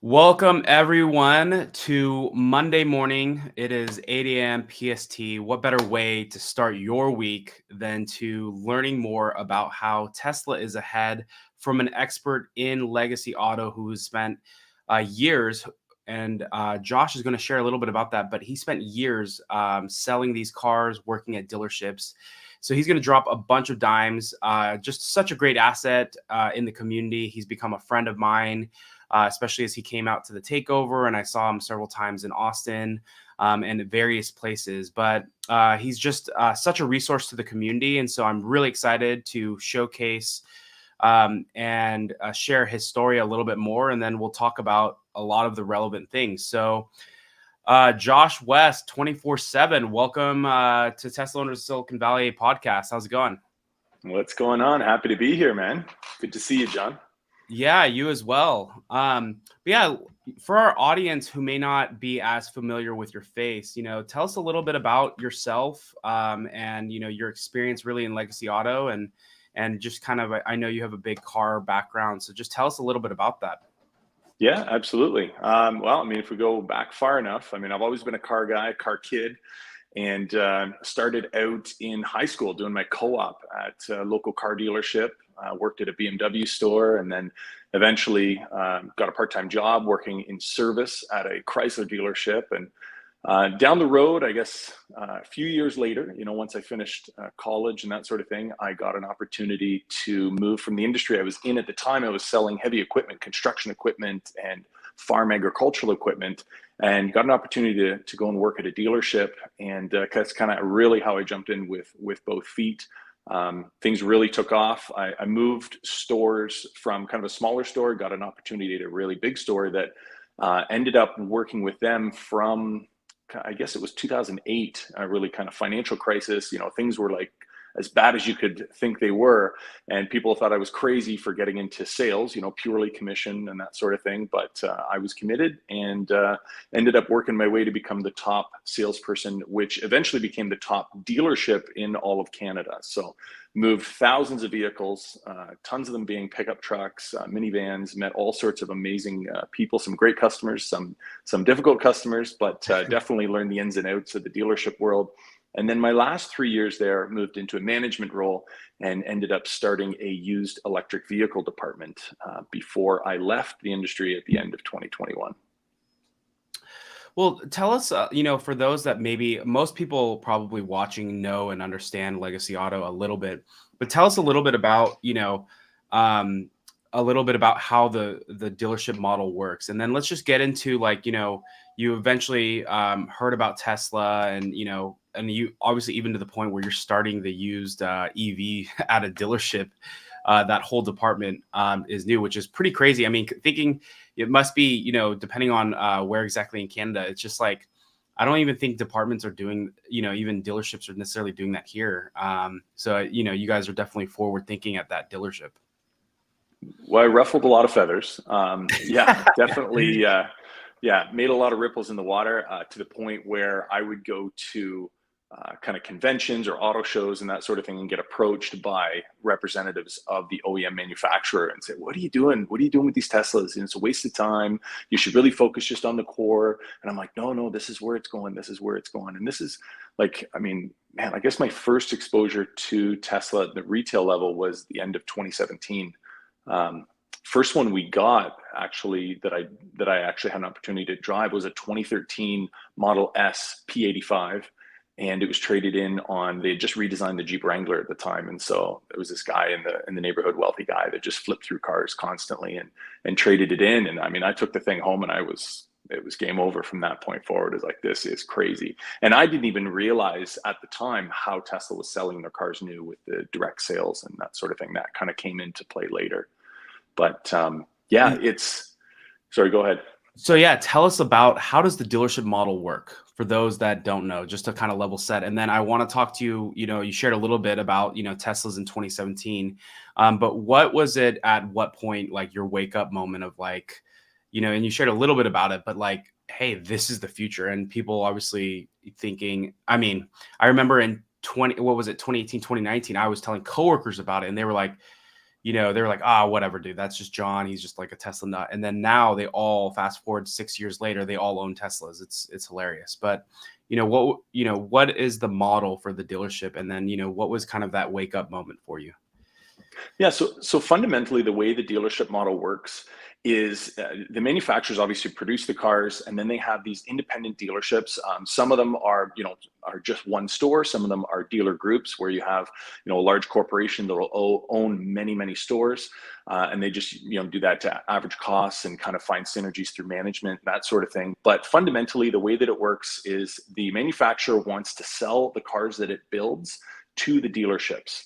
Welcome everyone to Monday morning. It is 8 a.m. PST. What better way to start your week than to learning more about how Tesla is ahead from an expert in legacy auto who has spent years. And Josh is going to share a little bit about that, but he spent years selling these cars, working at dealerships. So he's going to drop a bunch of dimes. Just such a great asset in the community. He's become a friend of mine, especially as he came out to the takeover, and I saw him several times in Austin and at various places. But he's just such a resource to the community, and so I'm really excited to showcase and share his story a little bit more, and then we'll talk about a lot of the relevant things. So Josh West, 24/7, welcome to Tesla Owners of Silicon Valley podcast. How's it going? What's going on? Happy to be here, man. Good to see you, John. Yeah, you as well. But yeah, for our audience who may not be as familiar with your face, tell us a little bit about yourself and your experience really in legacy auto and just kind of, I know you have a big car background, so just tell us a little bit about that. Yeah, absolutely. If we go back far enough, I've always been a car guy, a car kid, and started out in high school doing my co-op at a local car dealership. Worked at a BMW store, and then eventually got a part-time job working in service at a Chrysler dealership. And down the road, I guess a few years later, once I finished college and that sort of thing, I got an opportunity to move from the industry I was in at the time. I was selling heavy equipment, construction equipment, and farm agricultural equipment, and got an opportunity to go and work at a dealership. And that's kind of really how I jumped in with both feet. Things really took off. I moved stores from kind of a smaller store, got an opportunity at a really big store that ended up working with them from, I guess it was 2008, really kind of financial crisis. Things were like as bad as you could think they were. And people thought I was crazy for getting into sales, purely commission and that sort of thing. But I was committed and ended up working my way to become the top salesperson, which eventually became the top dealership in all of Canada. So moved thousands of vehicles, tons of them being pickup trucks, minivans, met all sorts of amazing people, some great customers, some difficult customers, but definitely learned the ins and outs of the dealership world. And then my last 3 years there, moved into a management role and ended up starting a used electric vehicle department before I left the industry at the end of 2021. Well, tell us, for those that maybe most people probably watching know and understand legacy auto a little bit, but tell us a little bit about, a little bit about how the dealership model works. And then let's just get into you eventually heard about Tesla and you obviously even to the point where you're starting the used EV at a dealership. That whole department is new, which is pretty crazy. Thinking it must be, depending on where exactly in Canada, it's just like, I don't even think departments are doing, even dealerships are necessarily doing that here. So, you guys are definitely forward thinking at that dealership. Well, I ruffled a lot of feathers. Yeah, definitely. Made a lot of ripples in the water to the point where I would go to kind of conventions or auto shows and that sort of thing and get approached by representatives of the OEM manufacturer and say, what are you doing? What are you doing with these Teslas? And it's a waste of time. You should really focus just on the core. And I'm like, no, this is where it's going. This is where it's going. And this is like, I guess my first exposure to Tesla at the retail level was the end of 2017. First one we got actually that I actually had an opportunity to drive was a 2013 Model S P85. And it was traded in on, they had just redesigned the Jeep Wrangler at the time. And so there was this guy in the neighborhood, wealthy guy that just flipped through cars constantly and traded it in. And I took the thing home and it was game over from that point forward. It's like, this is crazy. And I didn't even realize at the time how Tesla was selling their cars new with the direct sales and that sort of thing. That kind of came into play later. But sorry, go ahead. So yeah, tell us about how does the dealership model work for those that don't know, just to kind of level set. And then I want to talk to you, you shared a little bit about, Teslas in 2017. But what was it at what point, like your wake up moment of like, and you shared a little bit about it, but like, hey, this is the future. And people obviously thinking, I remember in 2018, 2019, I was telling coworkers about it and they were like, they were like, ah, whatever, dude. That's just John. He's just like a Tesla nut. And then now they all, fast forward 6 years later, they all own Teslas. It's hilarious. But what is the model for the dealership? And then, what was kind of that wake up moment for you? Yeah, so fundamentally, the way the dealership model works is the manufacturers obviously produce the cars, and then they have these independent dealerships. Some of them are just one store. Some of them are dealer groups where you have a large corporation that will own many stores, and they just do that to average costs and kind of find synergies through management, that sort of thing. But fundamentally, the way that it works is the manufacturer wants to sell the cars that it builds to the dealerships.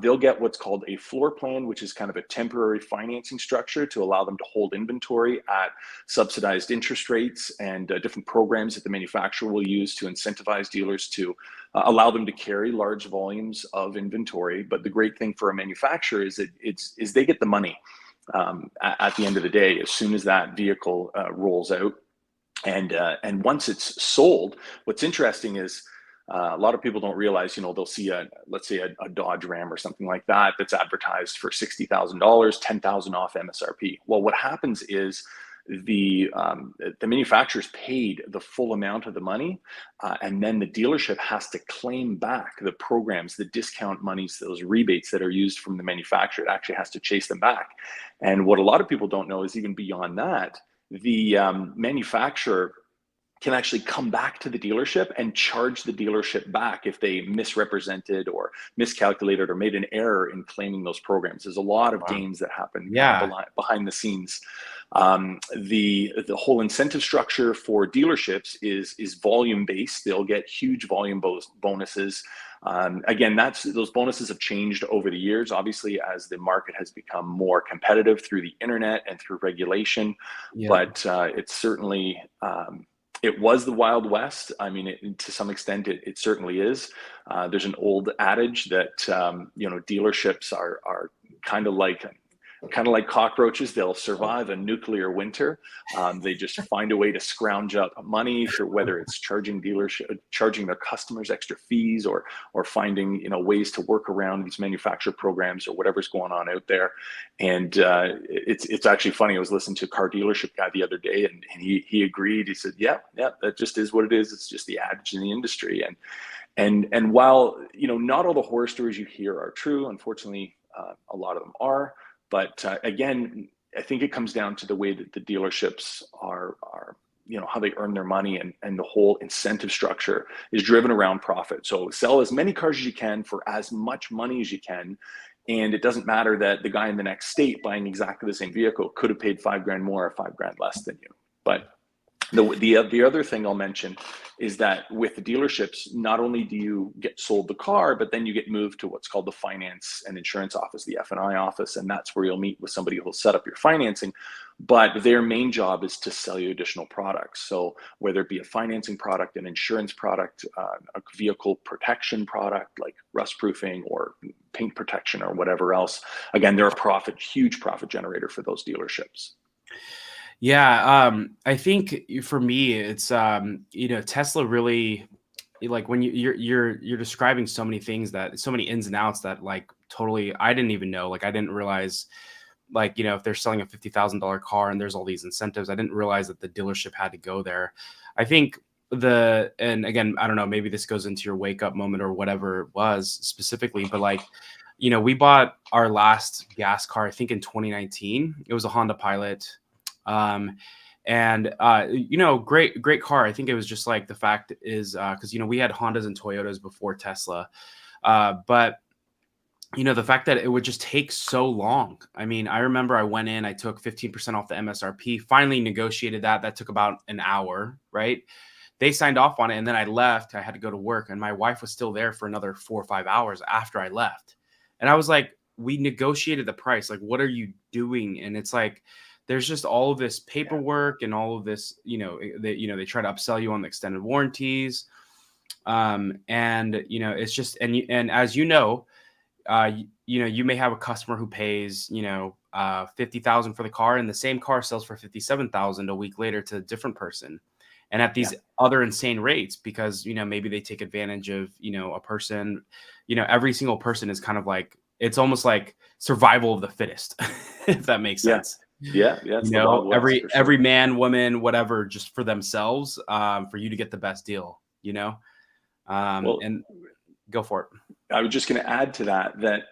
They'll get what's called a floor plan, which is kind of a temporary financing structure to allow them to hold inventory at subsidized interest rates and different programs that the manufacturer will use to incentivize dealers to allow them to carry large volumes of inventory. But the great thing for a manufacturer is that they get the money at the end of the day as soon as that vehicle rolls out. And once it's sold, what's interesting is a lot of people don't realize, they'll see let's say a Dodge Ram or something like that that's advertised for $60,000, 10,000 off MSRP. Well, what happens is the manufacturers paid the full amount of the money, and then the dealership has to claim back the programs, the discount monies, those rebates that are used from the manufacturer. It actually has to chase them back. And what a lot of people don't know is even beyond that, the manufacturer can actually come back to the dealership and charge the dealership back if they misrepresented or miscalculated or made an error in claiming those programs. There's a lot of Wow. gains that happen kind Yeah. of behind the scenes. The whole incentive structure for dealerships is volume based. They'll get huge volume bonuses. Again, those bonuses have changed over the years, obviously, as the market has become more competitive through the internet and through regulation. Yeah. But it's certainly it was the Wild West. I mean, to some extent, it certainly is. There's an old adage that dealerships are kind of like cockroaches. They'll survive a nuclear winter. They just find a way to scrounge up money through whether it's charging their customers extra fees, or finding ways to work around these manufacturer programs or whatever's going on out there. And it's actually funny. I was listening to a car dealership guy the other day, and he agreed. He said, "Yeah, that just is what it is. It's just the adage in the industry." And while not all the horror stories you hear are true, unfortunately, a lot of them are. But again, I think it comes down to the way that the dealerships are how they earn their money, and the whole incentive structure is driven around profit. So sell as many cars as you can for as much money as you can. And it doesn't matter that the guy in the next state buying exactly the same vehicle could have paid $5,000 more or $5,000 less than you. But the other thing I'll mention is that with the dealerships, not only do you get sold the car, but then you get moved to what's called the finance and insurance office, the F&I office, and that's where you'll meet with somebody who will set up your financing. But their main job is to sell you additional products. So whether it be a financing product, an insurance product, a vehicle protection product like rust proofing or paint protection or whatever else, again, they're a huge profit generator for those dealerships. Yeah, I think for me, it's Tesla really, like, when you're describing so many things, that so many ins and outs that, like, totally I didn't even know. Like, I didn't realize, like, if they're selling a $50,000 car and there's all these incentives, I didn't realize that the dealership had to go there. I think and again, I don't know, maybe this goes into your wake up moment or whatever it was specifically, but, like, we bought our last gas car, I think, in 2019. It was a Honda Pilot. Um, and great car. I think it was just, like, the fact is, because we had Hondas and Toyotas before Tesla, but the fact that it would just take so long. I mean, I remember I went in, I took 15% off the MSRP, finally negotiated that took about an hour, right? They signed off on it, and then I left. I had to go to work, and my wife was still there for another 4 or 5 hours after I left. And I was like, we negotiated the price. Like, what are you doing? And it's like, there's just all of this paperwork and all of this, they try to upsell you on the extended warranties. And it's just, and as you may have a customer who pays, 50,000 for the car, and the same car sells for 57,000 a week later to a different person, and at these other insane rates, because maybe they take advantage of a person. Every single person is kind of like it's almost like survival of the fittest, if that makes Yeah. sense. Yeah. It's You the Wild know, West for every sure. man, woman, whatever, just for themselves, for you to get the best deal, Well, and go for it. I was just going to add to that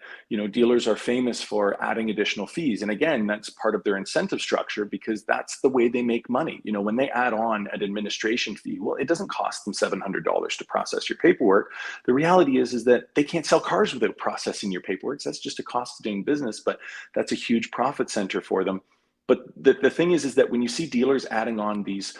dealers are famous for adding additional fees, and again, that's part of their incentive structure because that's the way they make money. When they add on an administration fee, well, it doesn't cost them $700 to process your paperwork. The reality is that they can't sell cars without processing your paperwork. So that's just a cost of doing business, but that's a huge profit center for them. But the thing is that when you see dealers adding on these,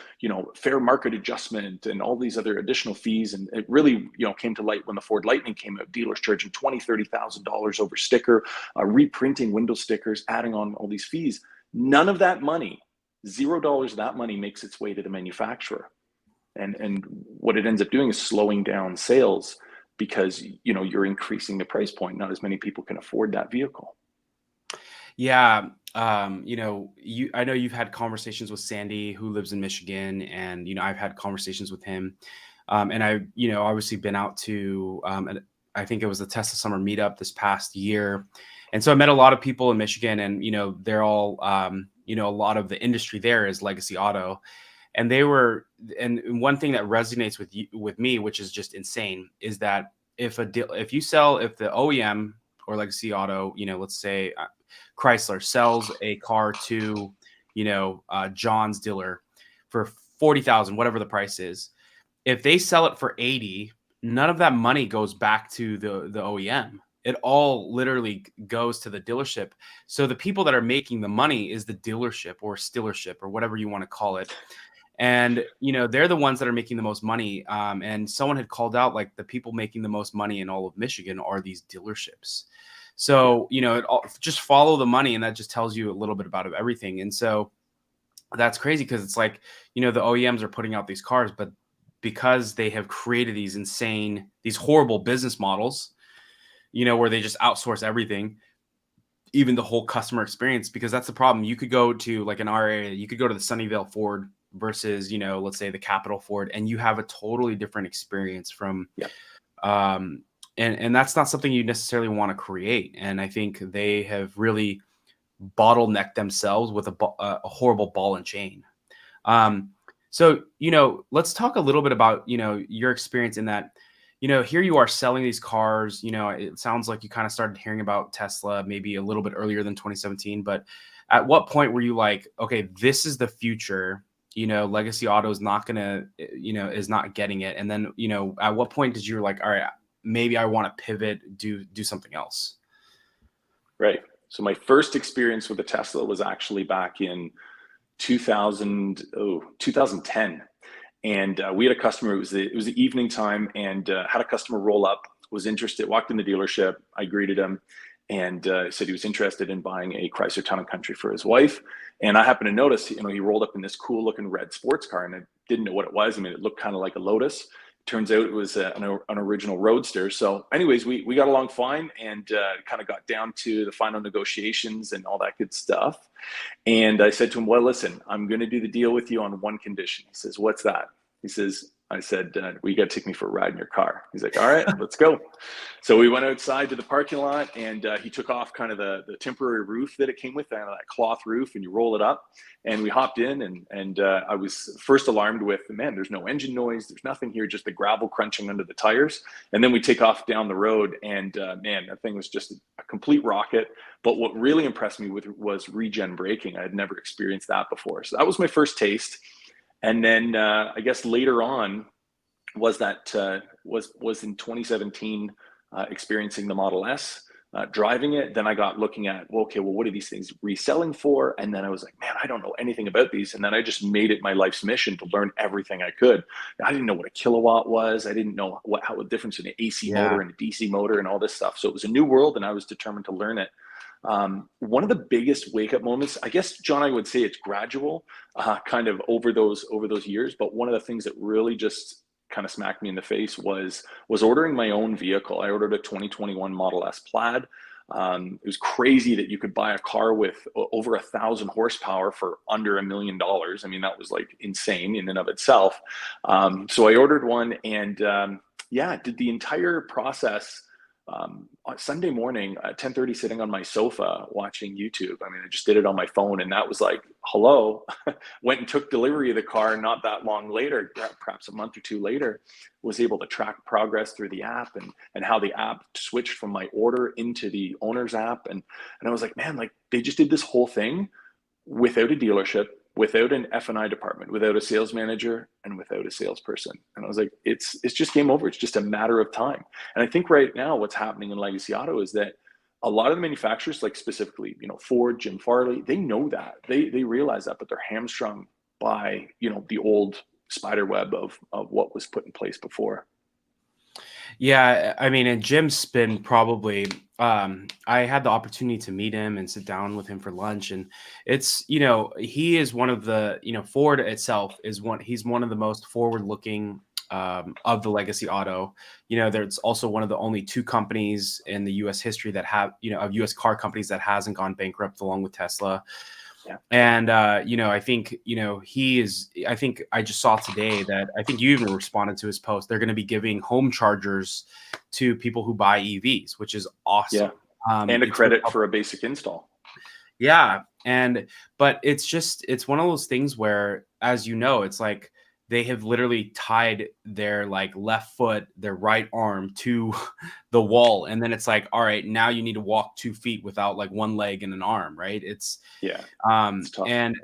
fair market adjustment and all these other additional fees, and it really, came to light when the Ford Lightning came out, dealers charging $20,000-$30,000 over sticker, reprinting window stickers, adding on all these fees. None of that money, $0 of that money makes its way to the manufacturer. And what it ends up doing is slowing down sales because, you're increasing the price point. Not as many people can afford that vehicle. Yeah, I know you've had conversations with Sandy, who lives in Michigan, and I've had conversations with him, and I, obviously been out to, and I think it was the Tesla Summer Meetup this past year, and so I met a lot of people in Michigan, and they're all, a lot of the industry there is legacy auto, and and one thing that resonates with me, which is just insane, is that if if the OEM or legacy auto, let's say Chrysler sells a car to, John's dealer for 40,000, whatever the price is. If they sell it for 80, none of that money goes back to the OEM. It all literally goes to the dealership. So the people that are making the money is the dealership or stillership or whatever you want to call it. And they're the ones that are making the most money. And someone had called out, like, the people making the most money in all of Michigan are these dealerships. So just follow the money, and that just tells you a little bit about everything. And so that's crazy because it's like, the OEMs are putting out these cars, but because they have created these horrible business models, where they just outsource everything, even the whole customer experience. Because that's the problem. You could go to, like, in our area, you could go to the Sunnyvale Ford versus, let's say the Capital Ford, and you have a totally different experience from, Yeah. And that's not something you necessarily want to create. And I think they have really bottlenecked themselves with a horrible ball and chain. So, let's talk a little bit about, your experience in that, here you are selling these cars. It sounds like you kind of started hearing about Tesla maybe a little bit earlier than 2017, but at what point were you like, okay, this is the future? Legacy auto is not gonna, is not getting it. And then, at what point did you like, all right, maybe I want to pivot, do something else? Right. So my first experience with a Tesla was actually back in 2010. And we had a customer, it was the evening time, and had a customer roll up, was interested, walked in the dealership. I greeted him and said he was interested in buying a Chrysler Town and Country for his wife. And I happened to notice, he rolled up in this cool looking red sports car, and I didn't know what it was. I mean, it looked kind of like a Lotus. Turns out it was an original Roadster. So anyways, we got along fine, and kind of got down to the final negotiations and all that good stuff. And I said to him, well, listen, I'm going to do the deal with you on one condition. He says, what's that? He says, I said, well, you got to take me for a ride in your car. He's like, all right, let's go. So we went outside to the parking lot, and he took off kind of the temporary roof that it came with, that cloth roof, and you roll it up. And we hopped in, and I was first alarmed with, man, there's no engine noise. There's nothing here, just the gravel crunching under the tires. And then we take off down the road, and man, that thing was just a complete rocket. But what really impressed me was regen braking. I had never experienced that before. So that was my first taste. And then I guess later on was in 2017 experiencing the Model S, driving it. Then I got looking at, well, okay, well, what are these things reselling for? And then I was like, man, I don't know anything about these. And then I just made it my life's mission to learn everything I could. I didn't know what a kilowatt was. I didn't know how the difference in an AC motor and a DC motor and all this stuff. So it was a new world, and I was determined to learn it. One of the biggest wake-up moments, I guess, John, I would say it's gradual, kind of over those years. But one of the things that really just kind of smacked me in the face was ordering my own vehicle. I ordered a 2021 Model S Plaid. It was crazy that you could buy a car with over 1,000 horsepower for under $1 million. I mean, that was like insane in and of itself. So I ordered one, and did the entire process on Sunday morning at 10:30, sitting on my sofa watching YouTube. I mean, I just did it on my phone, and that was like, hello. Went and took delivery of the car not that long later, perhaps a month or two later, was able to track progress through the app, and how the app switched from my order into the owner's app. And I was like, man, like they just did this whole thing without a dealership, without an F&I department, without a sales manager, and without a salesperson. And I was like, it's just game over. It's just a matter of time. And I think right now what's happening in legacy auto is that a lot of the manufacturers, like specifically, Ford, Jim Farley, they know that. They realize that, but they're hamstrung by, the old spider web of what was put in place before. Yeah, I mean, and Jim's been probably, I had the opportunity to meet him and sit down with him for lunch. And it's, he is one of the, Ford itself is he's one of the most forward looking of the legacy auto. There's also one of the only two companies in the US history that have, of US car companies that hasn't gone bankrupt along with Tesla. Yeah. And, I think, I think I just saw today that I think you even responded to his post. They're going to be giving home chargers to people who buy EVs, which is awesome. Yeah. And a credit for a basic install. Yeah. But it's one of those things where, as you know, it's like they have literally tied their like left foot, their right arm to the wall. And then it's like, all right, now you need to walk 2 feet without like one leg and an arm. Right. It's tough. and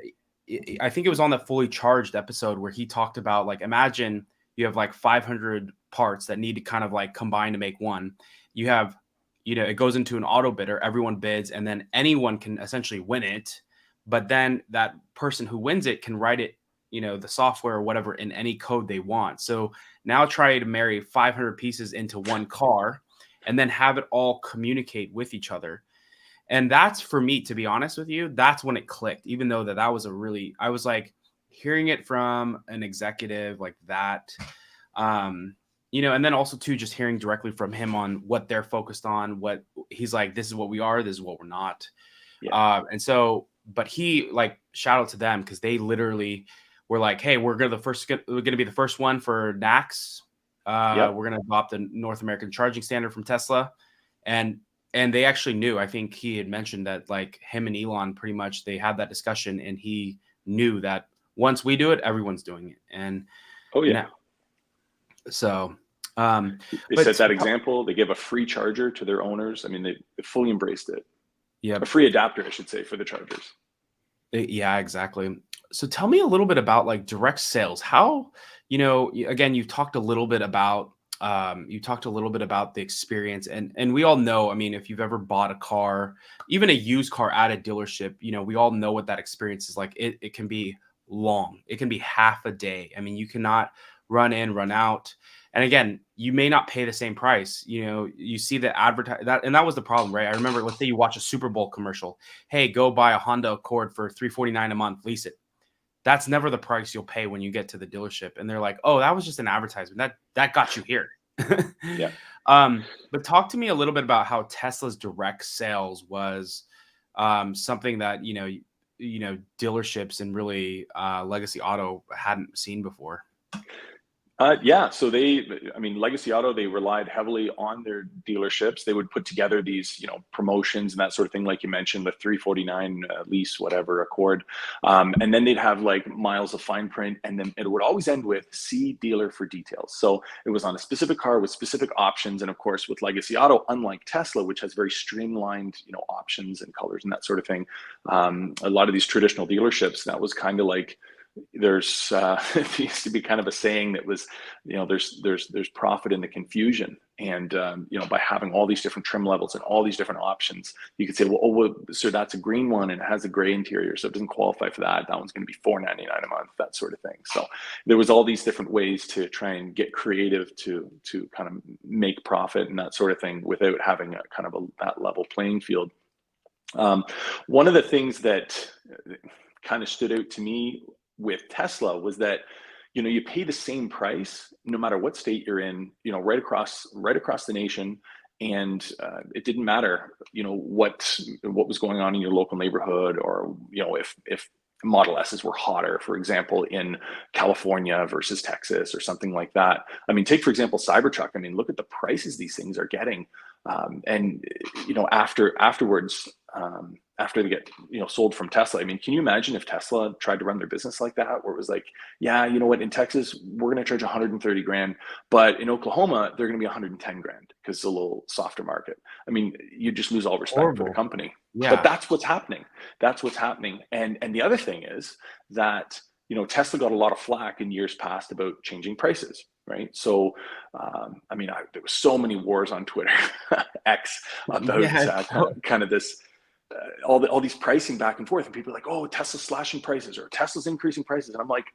I think it was on the Fully Charged episode where he talked about, like, imagine you have like 500 parts that need to kind of like combine to make one. You have, it goes into an auto bidder, everyone bids, and then anyone can essentially win it. But then that person who wins it can write it, the software or whatever, in any code they want. So now try to marry 500 pieces into one car and then have it all communicate with each other. And that's, for me, to be honest with you, that's when it clicked, even though that was I was like hearing it from an executive like that, and then also too, just hearing directly from him on what they're focused on, what he's like, this is what we are, this is what we're not. Yeah. And so, but he, like, shout out to them, because they literally were like, hey, we're going to be the first one for NACS. We're going to adopt the North American charging standard from Tesla. And they actually knew, I think he had mentioned that, like, him and Elon, pretty much, they had that discussion, and he knew that once we do it, everyone's doing it. And so they set that example. They give a free charger to their owners. I mean, they fully embraced it. Yeah. A free adapter, I should say, for the chargers. Yeah, exactly. So tell me a little bit about like direct sales. How, again, you talked a little bit about the experience, and we all know, I mean, if you've ever bought a car, even a used car at a dealership, we all know what that experience is like. It can be long. It can be half a day. I mean, you cannot run in, run out. And again, you may not pay the same price. You see the and that was the problem, right? I remember, let's say you watch a Super Bowl commercial. Hey, go buy a Honda Accord for $349 a month, lease it. That's never the price you'll pay when you get to the dealership. And they're like, oh, that was just an advertisement. That got you here. Yeah. But talk to me a little bit about how Tesla's direct sales was something that, dealerships and really legacy auto hadn't seen before. Yeah. So Legacy Auto, they relied heavily on their dealerships. They would put together these, promotions and that sort of thing, like you mentioned, the $349 lease, whatever, Accord. And then they'd have like miles of fine print, and then it would always end with see dealer for details. So it was on a specific car with specific options. And of course, with Legacy Auto, unlike Tesla, which has very streamlined, options and colors and that sort of thing, a lot of these traditional dealerships, that was kind of like, there's there used to be kind of a saying that was, there's profit in the confusion. And by having all these different trim levels and all these different options, you could say, well, sir, that's a green one and it has a gray interior, so it doesn't qualify for that. That one's going to be $499 a month, that sort of thing. So there was all these different ways to try and get creative to kind of make profit and that sort of thing without having a kind of that level playing field. One of the things that kind of stood out to me with Tesla was that, you pay the same price no matter what state you're in, right across the nation. And it didn't matter, what was going on in your local neighborhood, or, if Model S's were hotter, for example, in California versus Texas or something like that. I mean, take, for example, Cybertruck. I mean, look at the prices these things are getting And afterwards, after they get sold from Tesla, I mean, can you imagine if Tesla tried to run their business like that, where it was like, yeah, you know what, in Texas we're going to charge 130 grand, but in Oklahoma they're going to be 110 grand because it's a little softer market. I mean, you just lose all respect for the Horrible. company. But Yeah. that's what's happening. That's what's happening. And the other thing is that Tesla got a lot of flack in years past about changing prices, right? So I mean, there was so many wars on Twitter, X, about Yeah. kind of this, all these pricing back and forth, and people are like, "Oh, Tesla's slashing prices or Tesla's increasing prices," and I'm like,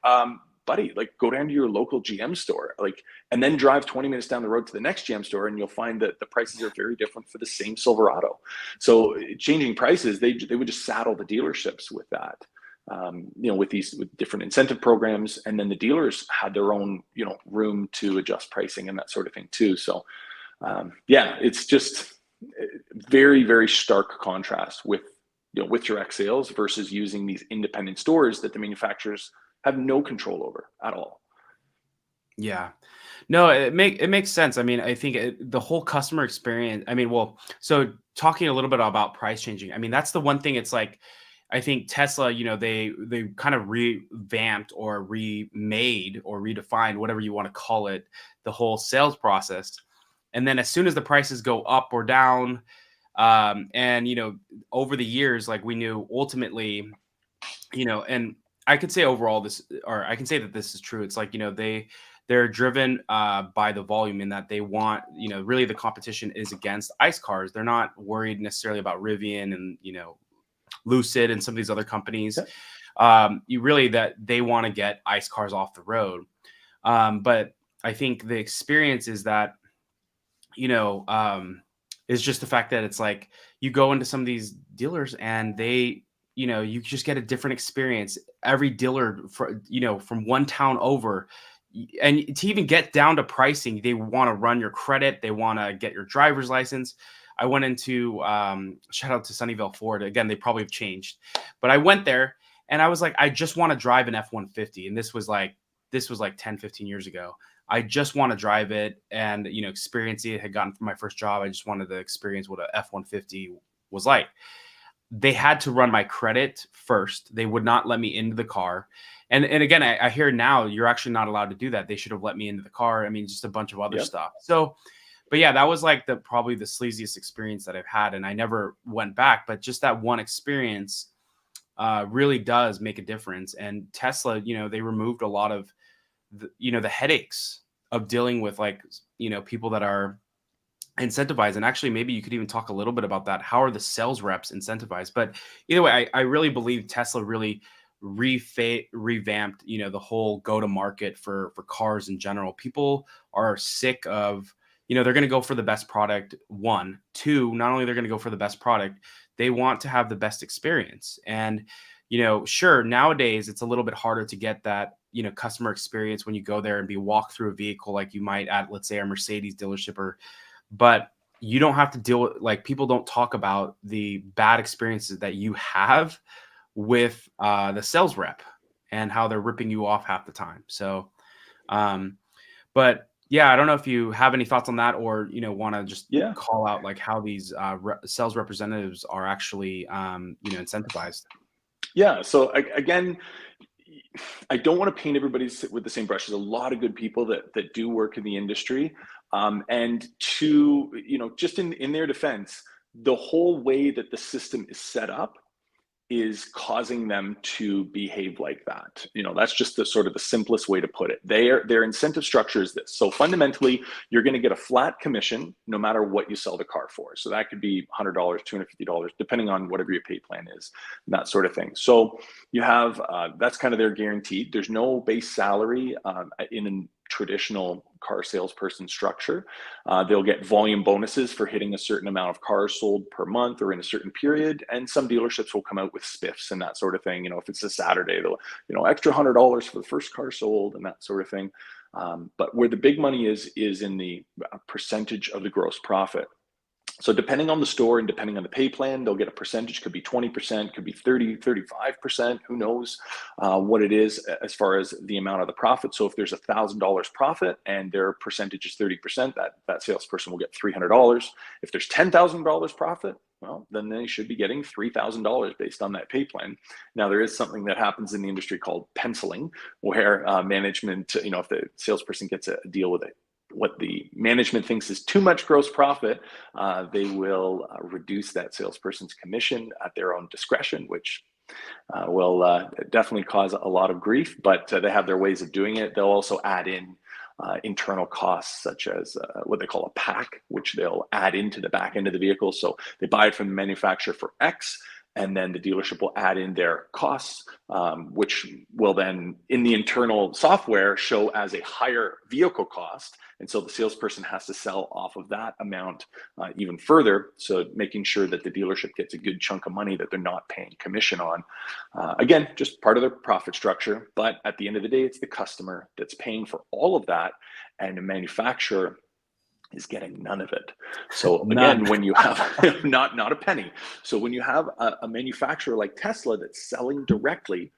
buddy, like go down to your local GM store, like, and then drive 20 minutes down the road to the next GM store, and you'll find that the prices are very different for the same Silverado. So changing prices, they would just saddle the dealerships with that. With different incentive programs, and then the dealers had their own, room to adjust pricing and that sort of thing too. So, it's just very, very stark contrast with, with direct sales versus using these independent stores that the manufacturers have no control over at all. Yeah. No, it makes sense. I mean, I think the whole customer experience. I mean, well, so talking a little bit about price changing. I mean, that's the one thing. It's like I think Tesla, they kind of revamped or remade or redefined, whatever you want to call it, the whole sales process. And then as soon as the prices go up or down, and over the years, like we knew ultimately, and I could say overall this, or I can say that this is true. It's like, they're driven by the volume in that they want, really the competition is against ICE cars. They're not worried necessarily about Rivian and, Lucid and some of these other companies. You really that they want to get ICE cars off the road. But I think the experience is that, is just the fact that it's like you go into some of these dealers and they, you just get a different experience. Every dealer, from one town over, and to even get down to pricing, they want to run your credit. They want to get your driver's license. I went into shout out to Sunnyvale Ford. Again, they probably have changed, but I went there and I was like, I just want to drive an F-150. And this was like 10, 15 years ago. I just want to drive it and, experience it. I had gotten from my first job. I just wanted to experience what a F-150 was like. They had to run my credit first. They would not let me into the car. And again, I hear now you're actually not allowed to do that. They should have let me into the car. I mean, just a bunch of other stuff. So, but yeah, that was like probably the sleaziest experience that I've had. And I never went back, but just that one experience really does make a difference. And Tesla, they removed a lot of the headaches of dealing with like, people that are incentivized. And actually, maybe you could even talk a little bit about that. How are the sales reps incentivized? But either way, I really believe Tesla really revamped, the whole go to market for cars in general. People are sick of, they're going to go for the best product. One, two, not only they're going to go for the best product, they want to have the best experience. And, sure, nowadays it's a little bit harder to get that, customer experience when you go there and be walked through a vehicle like you might at, let's say, a Mercedes dealership but you don't have to deal with, like, people don't talk about the bad experiences that you have with the sales rep and how they're ripping you off half the time. So, but yeah, I don't know if you have any thoughts on that or, want to just call out like how these sales representatives are actually, incentivized. Yeah. So again, I don't want to paint everybody with the same brush. There's a lot of good people that do work in the industry. And to, just in their defense, the whole way that the system is set up is causing them to behave like that. That's just the sort of the simplest way to put it. Their incentive structure is this. So fundamentally, you're going to get a flat commission no matter what you sell the car for. So that could be $100, $250, depending on whatever your pay plan is, and that sort of thing. So you have, that's kind of their guaranteed. There's no base salary in a traditional car salesperson structure. They'll get volume bonuses for hitting a certain amount of cars sold per month or in a certain period. And some dealerships will come out with spiffs and that sort of thing. If it's a Saturday, they'll, extra $100 for the first car sold and that sort of thing. But where the big money is in the percentage of the gross profit. So depending on the store and depending on the pay plan, they'll get a percentage, could be 20%, could be 30, 35%, who knows what it is as far as the amount of the profit. So if there's $1,000 profit and their percentage is 30%, that salesperson will get $300. If there's $10,000 profit, well, then they should be getting $3,000 based on that pay plan. Now, there is something that happens in the industry called penciling, where management, if the salesperson gets a deal with it, what the management thinks is too much gross profit, they will reduce that salesperson's commission at their own discretion, which will definitely cause a lot of grief, but they have their ways of doing it. They'll also add in internal costs, such as what they call a pack, which they'll add into the back end of the vehicle. So they buy it from the manufacturer for X, and then the dealership will add in their costs, which will then, in the internal software, show as a higher vehicle cost. And so the salesperson has to sell off of that amount even further. So making sure that the dealership gets a good chunk of money that they're not paying commission on. Again, just part of their profit structure. But at the end of the day, it's the customer that's paying for all of that. And the manufacturer is getting none of it. So again, when you have not a penny. So when you have a manufacturer like Tesla that's selling directly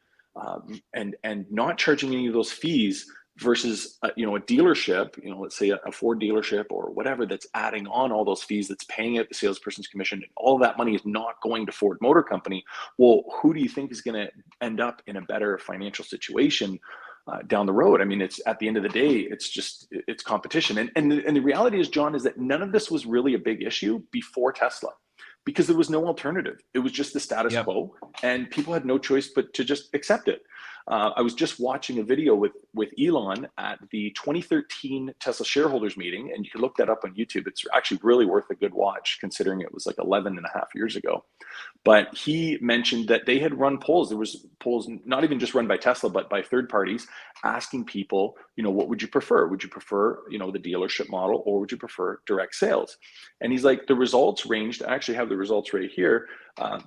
and not charging any of those fees versus a dealership, let's say a Ford dealership or whatever, that's adding on all those fees, that's paying out the salesperson's commission, and all that money is not going to Ford Motor Company. Well, who do you think is going to end up in a better financial situation down the road? I mean, it's at the end of the day, it's competition. And the reality is, John, is that none of this was really a big issue before Tesla, because there was no alternative. It was just the status quo, and people had no choice but to just accept it. I was just watching a video with Elon at the 2013 Tesla shareholders meeting, and you can look that up on YouTube. It's actually really worth a good watch, considering it was like 11 and a half years ago. But he mentioned that they had run polls. There was polls not even just run by Tesla, but by third parties, asking people, what would you prefer? Would you prefer, the dealership model, or would you prefer direct sales? And he's like, the results ranged, I actually have the results right here.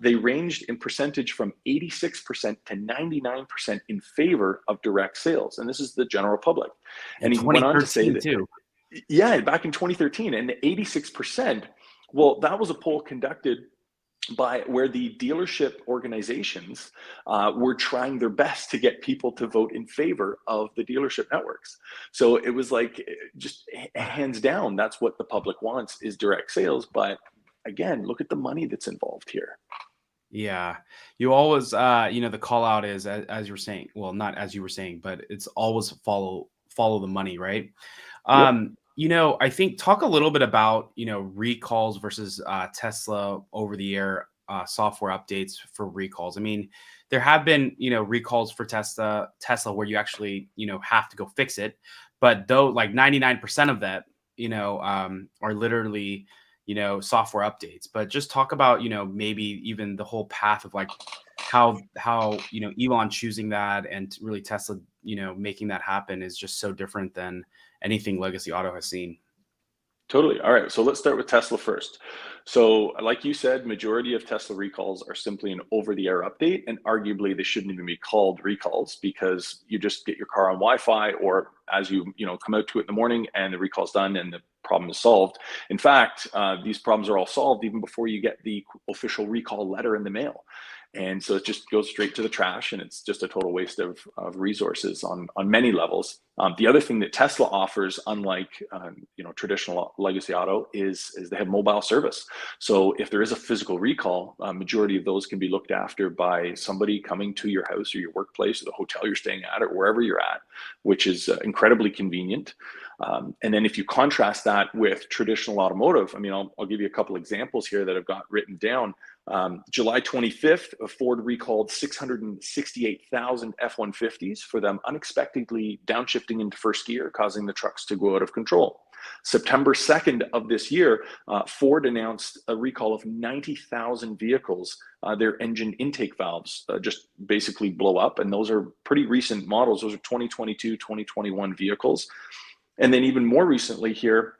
They ranged in percentage from 86% to 99% in favor of direct sales. And this is the general public. And he went on to say that, too. Yeah, back in 2013, and the 86%, well, that was a poll conducted by where the dealership organizations were trying their best to get people to vote in favor of the dealership networks. So it was like, just hands down, that's what the public wants, is direct sales. But again, look at the money that's involved here. Yeah. You always, the call out is, as you were saying, well, not as you were saying, but it's always follow the money, right? Yep. I think talk a little bit about, recalls versus Tesla over the air software updates for recalls. I mean, there have been, recalls for Tesla where you actually, have to go fix it. But though like 99% of that, are literally, software updates. But just talk about, maybe even the whole path of like how, Elon choosing that and really Tesla, making that happen is just so different than anything Legacy Auto has seen. Totally. All right. So let's start with Tesla first. So like you said, majority of Tesla recalls are simply an over-the-air update, and arguably they shouldn't even be called recalls, because you just get your car on Wi-Fi, or as you come out to it in the morning and the recall's done and the problem is solved. In fact, these problems are all solved even before you get the official recall letter in the mail. And so it just goes straight to the trash, and it's just a total waste of resources on many levels. The other thing that Tesla offers, unlike traditional legacy auto, is they have mobile service. So if there is a physical recall, majority of those can be looked after by somebody coming to your house or your workplace or the hotel you're staying at or wherever you're at, which is incredibly convenient. And then if you contrast that with traditional automotive, I mean, I'll give you a couple examples here that I've got written down. July 25th, Ford recalled 668,000 F-150s for them unexpectedly downshifting into first gear, causing the trucks to go out of control. September 2nd of this year, Ford announced a recall of 90,000 vehicles. Their engine intake valves just basically blow up. And those are pretty recent models. Those are 2022, 2021 vehicles. And then even more recently here,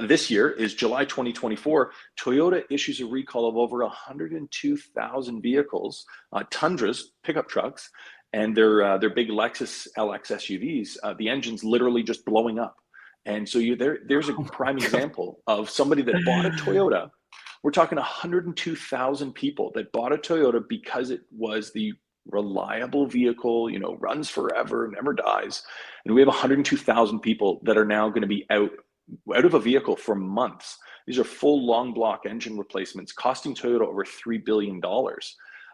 this year is July 2024, Toyota issues a recall of over 102,000 vehicles, Tundras, pickup trucks, and their big Lexus LX SUVs. The engine's literally just blowing up. And so there's a prime example of somebody that bought a Toyota. We're talking 102,000 people that bought a Toyota because it was the reliable vehicle, runs forever, never dies. And we have 102,000 people that are now going to be out of a vehicle for months. These are full long block engine replacements costing Toyota over $3 billion.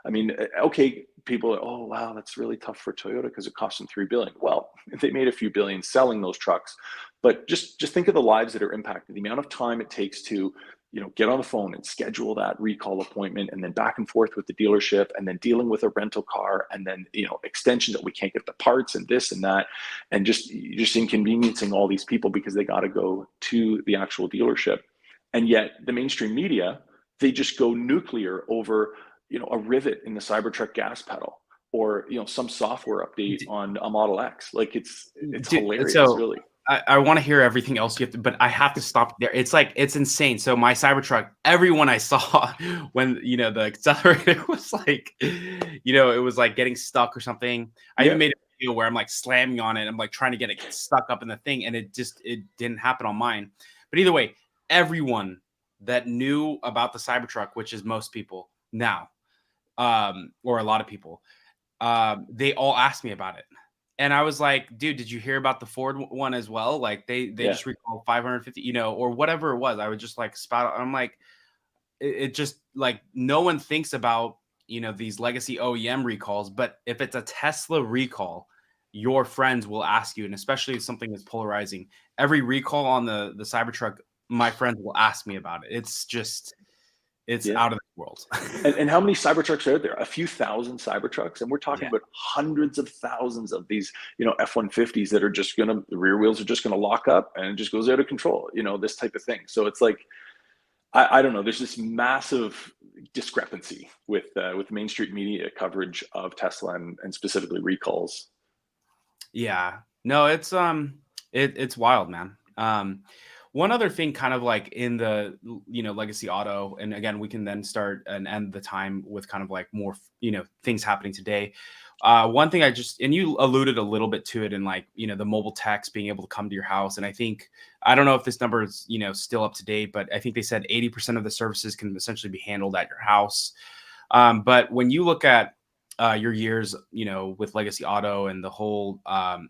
I mean, okay, people are, oh, wow, that's really tough for Toyota because it cost them $3 billion. Well, they made a few billion selling those trucks, but just think of the lives that are impacted, the amount of time it takes to, get on the phone and schedule that recall appointment, and then back and forth with the dealership, and then dealing with a rental car, and then, extensions that we can't get the parts and this and that, and just inconveniencing all these people because they got to go to the actual dealership. And yet the mainstream media, they just go nuclear over, a rivet in the Cybertruck gas pedal, or, some software update on a Model X. Like it's hilarious, really. I want to hear everything else you have to, but I have to stop there. It's like, it's insane. So my Cybertruck, everyone I saw when, the accelerator was like, it was like getting stuck or something. I even made a video where I'm like slamming on it. I'm like trying to get it stuck up in the thing, and it didn't happen on mine. But either way, everyone that knew about the Cybertruck, which is most people now, or a lot of people, they all asked me about it. And I was like, dude, did you hear about the Ford one as well? Like they just recalled 550, or whatever it was. I would just like spout. I'm like, it just like no one thinks about, these legacy OEM recalls. But if it's a Tesla recall, your friends will ask you, and especially if something is polarizing. Every recall on the Cybertruck, my friends will ask me about it. It's just, it's out of this world. And how many Cybertrucks are out there? A few thousand Cybertrucks, and we're talking about hundreds of thousands of these, F-150s that are just the rear wheels are just gonna lock up, and it just goes out of control. This type of thing. So it's like, I don't know. There's this massive discrepancy with mainstream media coverage of Tesla and specifically recalls. Yeah, no, it's wild, man. One other thing, kind of like in the, legacy auto, and again, we can then start and end the time with kind of like more, things happening today. One thing and you alluded a little bit to it in like, the mobile techs being able to come to your house. And I don't know if this number is, still up to date, but I think they said 80% of the services can essentially be handled at your house. But when you look at your years, with legacy auto and the whole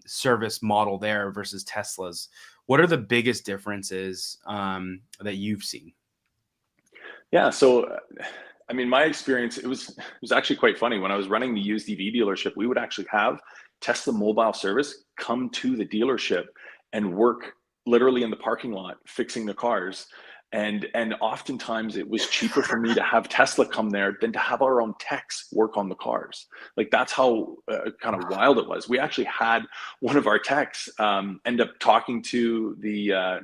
service model there versus Tesla's, what are the biggest differences that you've seen? Yeah, so I mean, my experience, it was actually quite funny. When I was running the used EV dealership, we would actually have Tesla mobile service come to the dealership and work literally in the parking lot fixing the cars. And oftentimes it was cheaper for me to have Tesla come there than to have our own techs work on the cars. Like that's how kind of wild it was. We actually had one of our techs end up talking to the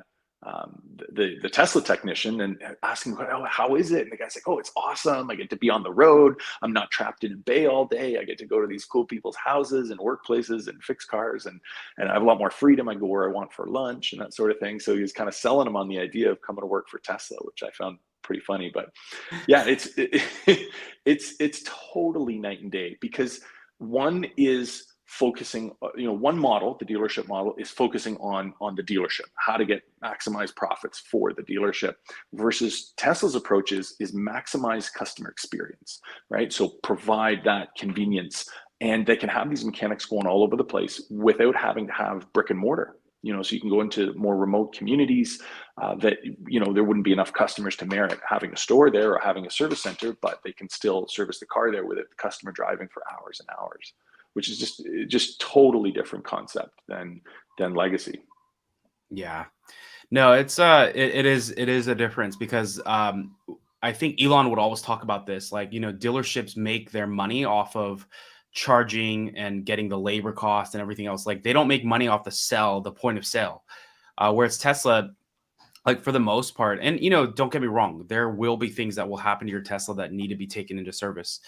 Tesla technician and asking, oh, how is it? And the guy's like, oh, it's awesome. I get to be on the road. I'm not trapped in a bay all day. I get to go to these cool people's houses and workplaces and fix cars. And I have a lot more freedom. I go where I want for lunch and that sort of thing. So he was kind of selling him on the idea of coming to work for Tesla, which I found pretty funny. But yeah, it's totally night and day, because one is focusing, one model, the dealership model, is focusing on the dealership, how to get maximize profits for the dealership, versus Tesla's approach is maximize customer experience, right? So provide that convenience, and they can have these mechanics going all over the place without having to have brick and mortar. So you can go into more remote communities that, there wouldn't be enough customers to merit having a store there or having a service center, but they can still service the car there with the customer driving for hours and hours, which is just totally different concept than legacy. Yeah, no, it's it is a difference, because I think Elon would always talk about this, like, dealerships make their money off of charging and getting the labor cost and everything else. Like they don't make money off the point of sale, whereas Tesla, like for the most part, and don't get me wrong, there will be things that will happen to your Tesla that need to be taken into service.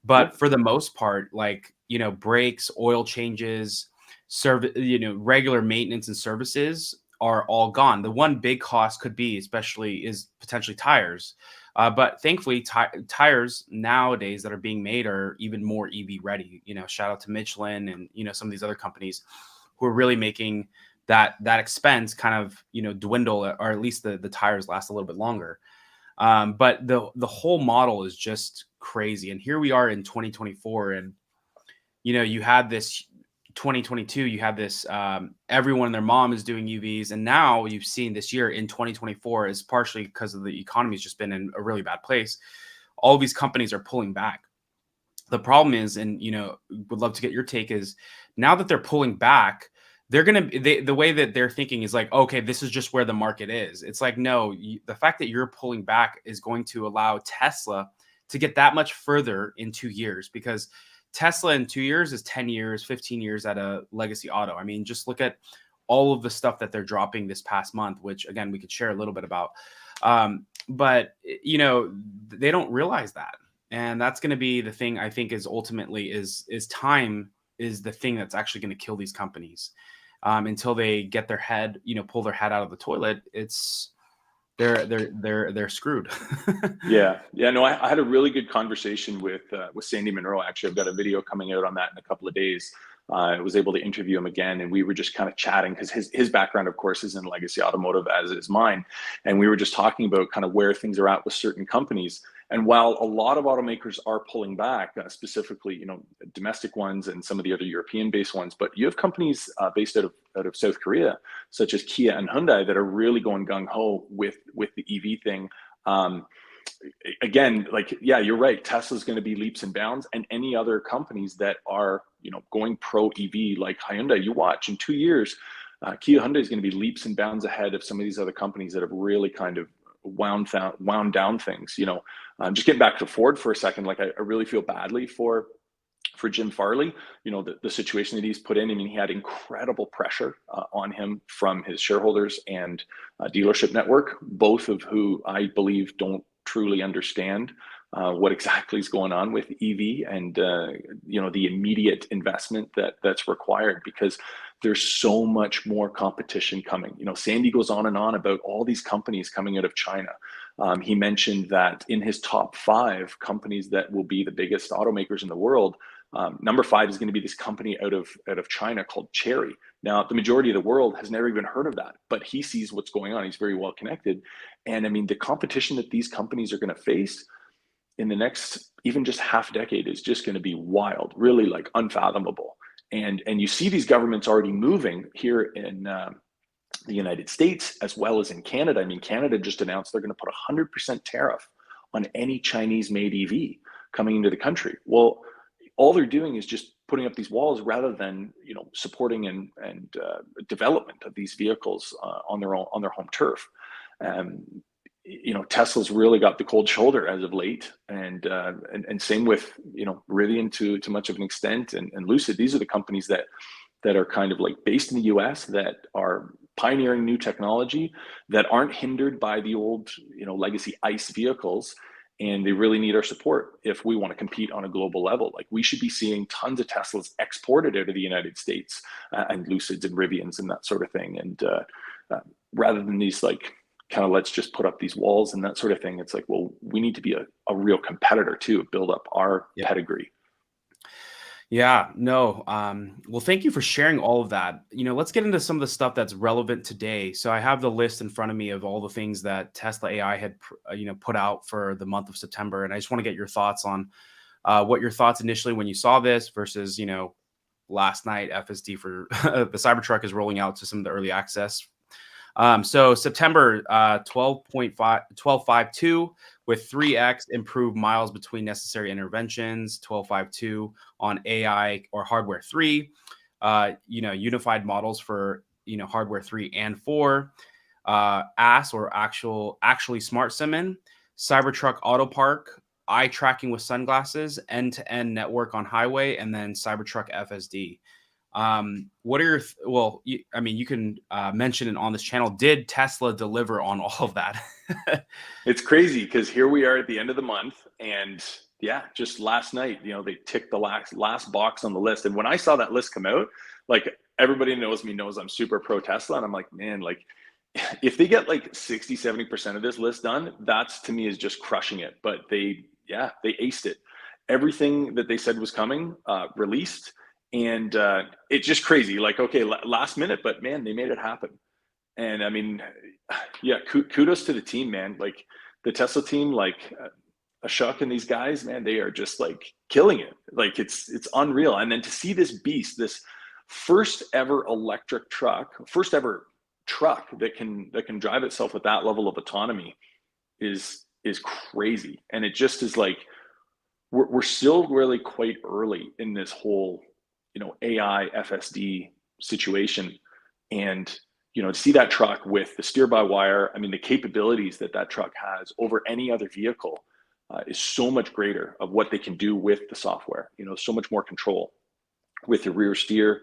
But for the most part, like, brakes, oil changes, service, regular maintenance and services are all gone. The one big cost could be, is potentially tires. But thankfully, tires nowadays that are being made are even more EV ready. Shout out to Michelin and, some of these other companies who are really making that expense kind of, dwindle, or at least the tires last a little bit longer. But the whole model is just crazy. And here we are in 2024, and you had this 2022, you had this, everyone and their mom is doing UVs, and now you've seen this year in 2024 is partially because of the economy's just been in a really bad place. All these companies are pulling back. The problem is, and would love to get your take, is now that they're pulling back, the way that they're thinking is like, okay, this is just where the market is. It's like, no, the fact that you're pulling back is going to allow Tesla to get that much further in 2 years, because Tesla in 2 years is 10 years, 15 years at a legacy auto. I mean, just look at all of the stuff that they're dropping this past month, which again, we could share a little bit about. But they don't realize that. And that's going to be the thing, I think, is ultimately is time is the thing that's actually going to kill these companies. Until they get their head, pull their head out of the toilet, they're screwed. Yeah. No, I had a really good conversation with Sandy Monroe. Actually, I've got a video coming out on that in a couple of days. I was able to interview him again, and we were just kind of chatting, because his background, of course, is in legacy automotive, as is mine. And we were just talking about kind of where things are at with certain companies. And while a lot of automakers are pulling back, specifically, domestic ones and some of the other European-based ones, but you have companies based out of South Korea, such as Kia and Hyundai, that are really going gung ho with the EV thing. Again, yeah, you're right. Tesla's going to be leaps and bounds, and any other companies that are, going pro EV, like Hyundai. You watch in 2 years, Kia Hyundai is going to be leaps and bounds ahead of some of these other companies that have really kind of wound down things. Just getting back to Ford for a second, I really feel badly for Jim Farley, the situation that he's put in. I mean, he had incredible pressure on him from his shareholders and dealership network, both of who I believe don't truly understand what exactly is going on with EV and the immediate investment that's required, because there's so much more competition coming. Sandy goes on and on about all these companies coming out of China. He mentioned that in his top 5 companies that will be the biggest automakers in the world, number 5 is going to be this company out of China called Chery. Now, the majority of the world has never even heard of that, but he sees what's going on. He's very well connected. And I mean, the competition that these companies are going to face in the next even just half decade is just going to be wild, really unfathomable. And you see these governments already moving here in the United States as well as in Canada. I mean, Canada just announced they're going to put 100% tariff on any Chinese-made EV coming into the country. Well, all they're doing is just putting up these walls rather than supporting and development of these vehicles on their home turf. Tesla's really got the cold shoulder as of late, and same with Rivian to much of an extent, and Lucid. These are the companies that are kind of based in the US, that are pioneering new technology, that aren't hindered by the old legacy ICE vehicles. And they really need our support if we want to compete on a global level. We should be seeing tons of Teslas exported out of the United States, and Lucids and Rivians and that sort of thing. And rather than these kind of let's just put up these walls and that sort of thing, it's well, we need to be a real competitor too, build up our pedigree. Yeah, no. Well, thank you for sharing all of that. Let's get into some of the stuff that's relevant today. So I have the list in front of me of all the things that Tesla AI had, put out for the month of September. And I just want to get your thoughts on what your thoughts initially when you saw this versus, last night FSD for the Cybertruck is rolling out to some of the early access. So September 12.52 with 3x improved miles between necessary interventions, 12.52 on AI or hardware 3, unified models for, hardware 3 and 4, AS or actually smart simming, Cybertruck Auto Park, eye tracking with sunglasses, end-to-end network on highway, and then Cybertruck FSD. What are your, you can mention it on this channel. Did Tesla deliver on all of that? It's crazy because here we are at the end of the month, and yeah, just last night, they ticked the last box on the list. And when I saw that list come out, everybody knows I'm super pro Tesla. And I'm like, man, if they get 60-70% of this list done, that's to me is just crushing it. But they aced it. Everything that they said was coming, released. And it's just crazy. Like, okay, last minute, but man, they made it happen. And I mean, yeah, kudos to the team, man. Like the Tesla team, like Ashok and these guys, man, they are just like killing it. Like it's unreal. And then to see this beast, this first ever electric truck, first ever truck that can drive itself with that level of autonomy is crazy. And it just is like we're still really quite early in this whole, AI FSD situation. And, to see that truck with the steer by wire, I mean, the capabilities that that truck has over any other vehicle is so much greater of what they can do with the software, so much more control with the rear steer,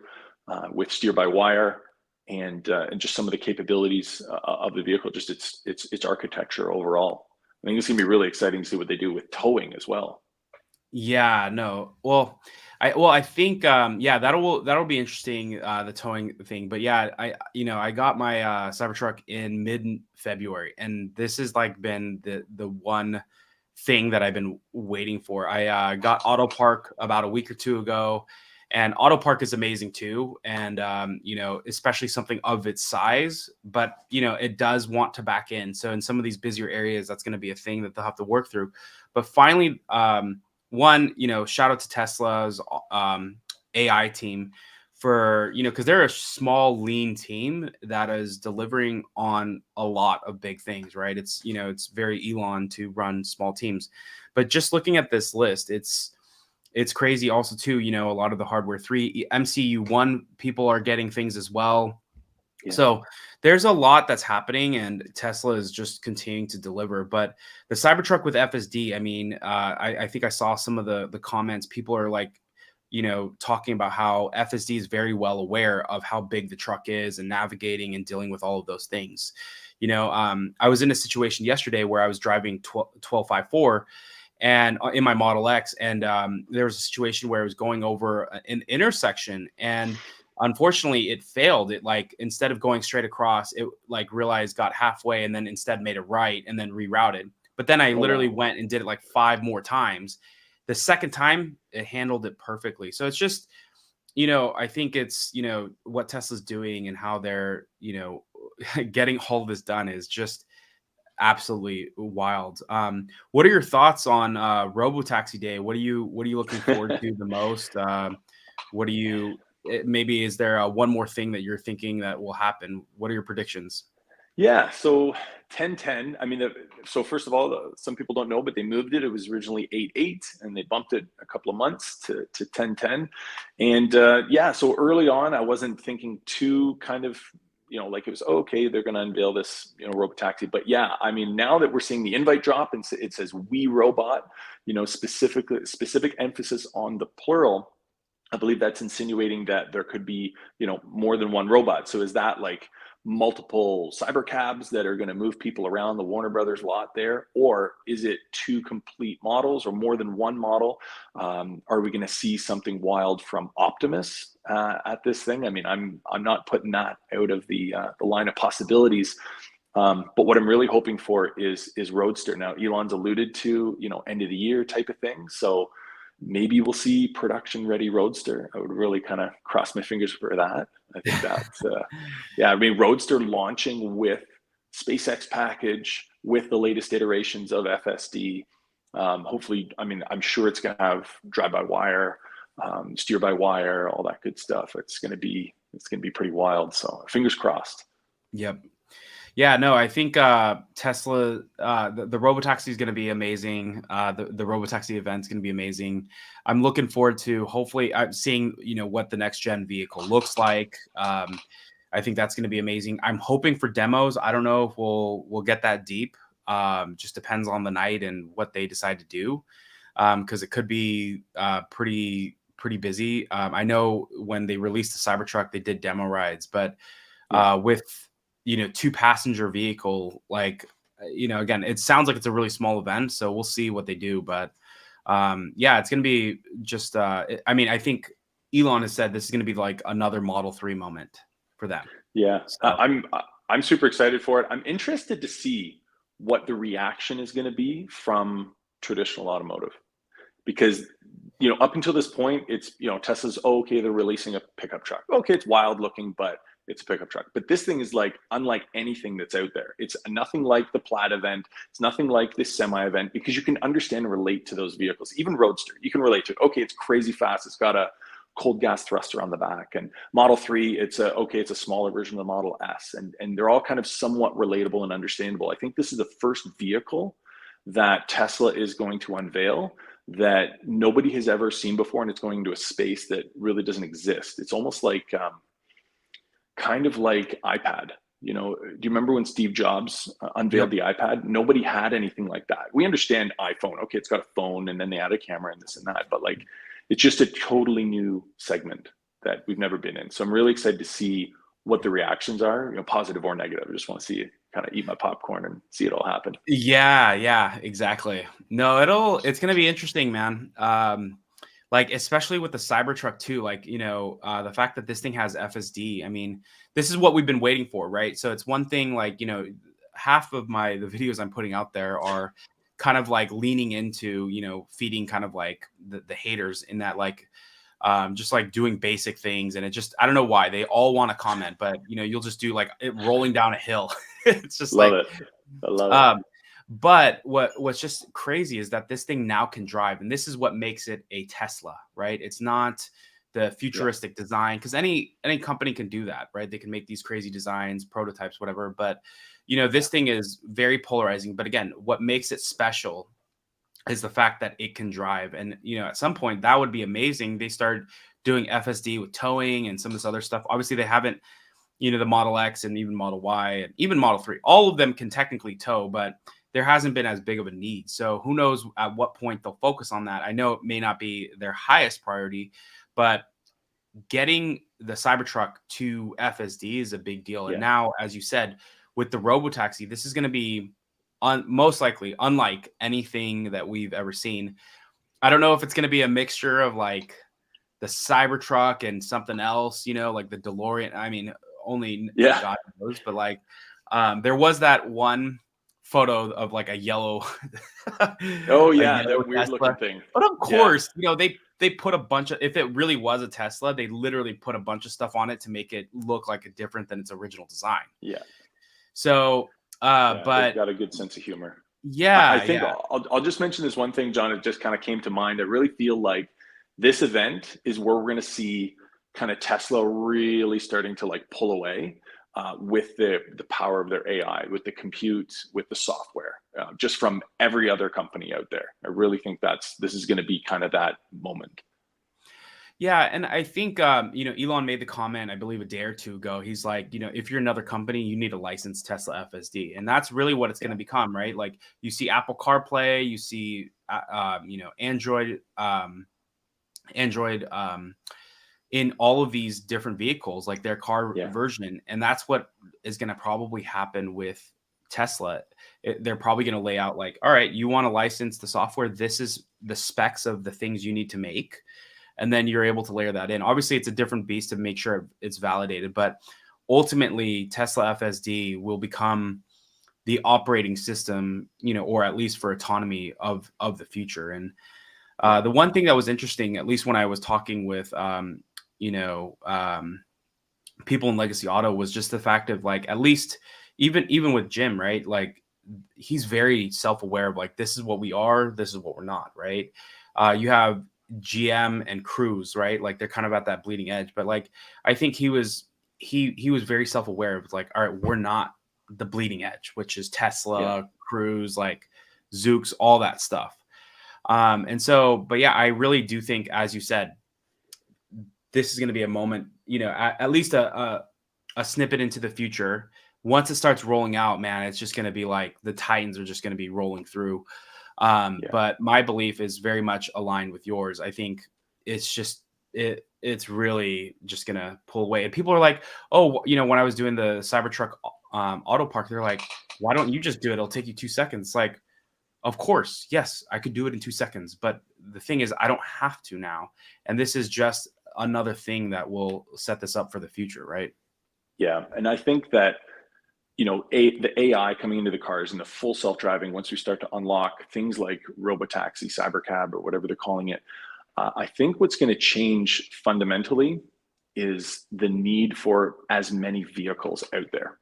with steer by wire, and just some of the capabilities of the vehicle, just its architecture overall. I think it's gonna be really exciting to see what they do with towing as well. Yeah, no. Well, I think yeah, that'll be interesting, the towing thing. But yeah, I got my Cybertruck in mid-February, and this has like been the one thing that I've been waiting for. I got Auto Park about a week or two ago, and Auto Park is amazing too. And especially something of its size, but it does want to back in. So in some of these busier areas, that's going to be a thing that they'll have to work through. But finally, one, shout out to Tesla's AI team for, because they're a small, lean team that is delivering on a lot of big things, right? It's very Elon to run small teams. But just looking at this list, it's crazy also too, a lot of the hardware 3 MCU1 people are getting things as well. Yeah. So there's a lot that's happening, and Tesla is just continuing to deliver. But the Cybertruck with FSD, I mean, I think I saw some of the comments. People are like, talking about how FSD is very well aware of how big the truck is and navigating and dealing with all of those things. I was in a situation yesterday where I was driving 1254 and in my Model X, and there was a situation where I was going over an intersection, and unfortunately it failed. It, like, instead of going straight across, it like realized, got halfway, and then instead made a right and then rerouted. But then I Oh literally wow. went and did it like 5 more times. The second time it handled it perfectly. So it's just, I think it's, what Tesla's doing and how they're, getting all of this done is just absolutely wild. What are your thoughts on Robotaxi Day? What are you looking forward to the most? What do you maybe is there one more thing that you're thinking that will happen? What are your predictions? Yeah, so 1010. I mean, so first of all, some people don't know, but they moved it. It was originally 88, and they bumped it a couple of months to 1010. And yeah, so early on, I wasn't thinking too kind of, like it was, oh, okay, they're going to unveil this, robotaxi. But yeah, I mean, now that we're seeing the invite drop and it says "we robot," specific emphasis on the plural. I believe that's insinuating that there could be, more than one robot. So is that like multiple cyber cabs that are going to move people around the Warner Brothers lot there, or is it two complete models or more than one model? Are we going to see something wild from Optimus at this thing? I mean, I'm not putting that out of the line of possibilities. But what I'm really hoping for is Roadster. Now, Elon's alluded to, end of the year type of thing. So maybe we'll see production ready Roadster. I would really kind of cross my fingers for that. I think that's yeah. I mean, Roadster launching with SpaceX package with the latest iterations of FSD. Hopefully, I mean, I'm sure it's going to have drive by wire, steer by wire, all that good stuff. It's going to be pretty wild. So fingers crossed. Yep. Yeah, no, I think Tesla, the Robotaxi is going to be amazing. The Robotaxi event is going to be amazing. I'm looking forward to hopefully seeing what the next gen vehicle looks like. I think that's going to be amazing. I'm hoping for demos. I don't know if we'll get that deep. Just depends on the night and what they decide to do, because it could be pretty busy. I know when they released the Cybertruck, they did demo rides, but Yeah. with two passenger vehicle, like again, it sounds like it's a really small event, so we'll see what they do. But yeah, it's gonna be just I mean, I think Elon has said this is gonna be like another Model 3 moment for them. Yeah, So I'm super excited for it. I'm interested to see what the reaction is going to be from traditional automotive, because up until this point, it's, Tesla's, oh, okay, they're releasing a pickup truck. Okay, it's wild looking, but it's a pickup truck. But this thing is like unlike anything that's out there. It's nothing like the Plaid event. It's nothing like this semi event, because you can understand and relate to those vehicles. Even Roadster, you can relate to it. Okay, it's crazy fast. It's got a cold gas thruster on the back. And Model 3, it's a smaller version of the Model S. And they're all kind of somewhat relatable and understandable. I think this is the first vehicle that Tesla is going to unveil that nobody has ever seen before, and it's going into a space that really doesn't exist. It's almost like kind of like iPad. Do you remember when Steve Jobs unveiled the iPad? Nobody had anything like that. We understand iPhone. Okay, it's got a phone, and then they add a camera and this and that. But like, it's just a totally new segment that we've never been in. So I'm really excited to see what the reactions are, positive or negative. I just want to see, kind of eat my popcorn and see it all happen. Yeah, exactly. No, it's gonna be interesting, man. Like especially with the Cybertruck too, like, the fact that this thing has FSD. I mean, this is what we've been waiting for, right? So it's one thing, like, half of the videos I'm putting out there are kind of like leaning into, feeding kind of like the haters in that, like, just like doing basic things. And I don't know why they all want to comment, but you'll just do like it rolling down a hill. It's just Love like, it. I love it. but what's just crazy is that this thing now can drive, and this is what makes it a Tesla, right? It's not the futuristic design, because any company can do that, right? They can make these crazy designs, prototypes, whatever. But this thing is very polarizing. But again, what makes it special is the fact that it can drive. And at some point that would be amazing. They started doing FSD with towing and some of this other stuff. Obviously they haven't, the Model X and even Model Y and even Model 3, all of them can technically tow, but there hasn't been as big of a need. So who knows at what point they'll focus on that. I know it may not be their highest priority, but getting the Cybertruck to FSD is a big deal. And now, as you said, with the Robotaxi, this is going to be most likely unlike anything that we've ever seen. I don't know if it's going to be a mixture of like the Cybertruck and something else, like the DeLorean. I mean, only God knows, but like there was that one photo of like a yellow oh yeah, that weird looking thing. But of course, they put a bunch of, if it really was a Tesla, they literally put a bunch of stuff on it to make it look like it different than its original design. So but they've got a good sense of humor. I think I'll just mention this one thing, John. It just kind of came to mind. I really feel like this event is where we're going to see kind of Tesla really starting to like pull away with the power of their AI, with the compute, with the software, just from every other company out there. I really think this is going to be kind of that moment. Yeah, and I think Elon made the comment, I believe, a day or two ago. He's like, if you're another company, you need a licensed Tesla FSD, and that's really what it's going to become, right? Like you see Apple CarPlay, you see Android in all of these different vehicles, like their car version, and that's what is going to probably happen with Tesla. They're probably going to lay out like, all right, you want to license the software, this is the specs of the things you need to make. And then you're able to layer that in. Obviously, it's a different beast to make sure it's validated, but ultimately, Tesla FSD will become the operating system, or at least for autonomy of the future. And the one thing that was interesting, at least when I was talking with, people in Legacy Auto, was just the fact of like, at least even with Jim, right? Like he's very self-aware of like, this is what we are, this is what we're not, right? You have GM and Cruise, right? Like they're kind of at that bleeding edge, but like I think he was very self-aware of like, all right, we're not the bleeding edge, which is Tesla, Cruise, like Zoox, all that stuff. And so, but yeah, I really do think, as you said, this is going to be a moment, at least a snippet into the future. Once it starts rolling out, man, it's just going to be like the Titans are just going to be rolling through. But my belief is very much aligned with yours. I think it's just it's really just gonna pull away. And people are like, oh, when I was doing the Cybertruck auto park, they're like, why don't you just do it? It'll take you 2 seconds. Like, of course, yes, I could do it in 2 seconds. But the thing is, I don't have to now. And this is just another thing that will set this up for the future, right? Yeah, and I think that the AI coming into the cars and the full self-driving, once we start to unlock things like robotaxi, cybercab, or whatever they're calling it, I think what's going to change fundamentally is the need for as many vehicles out there.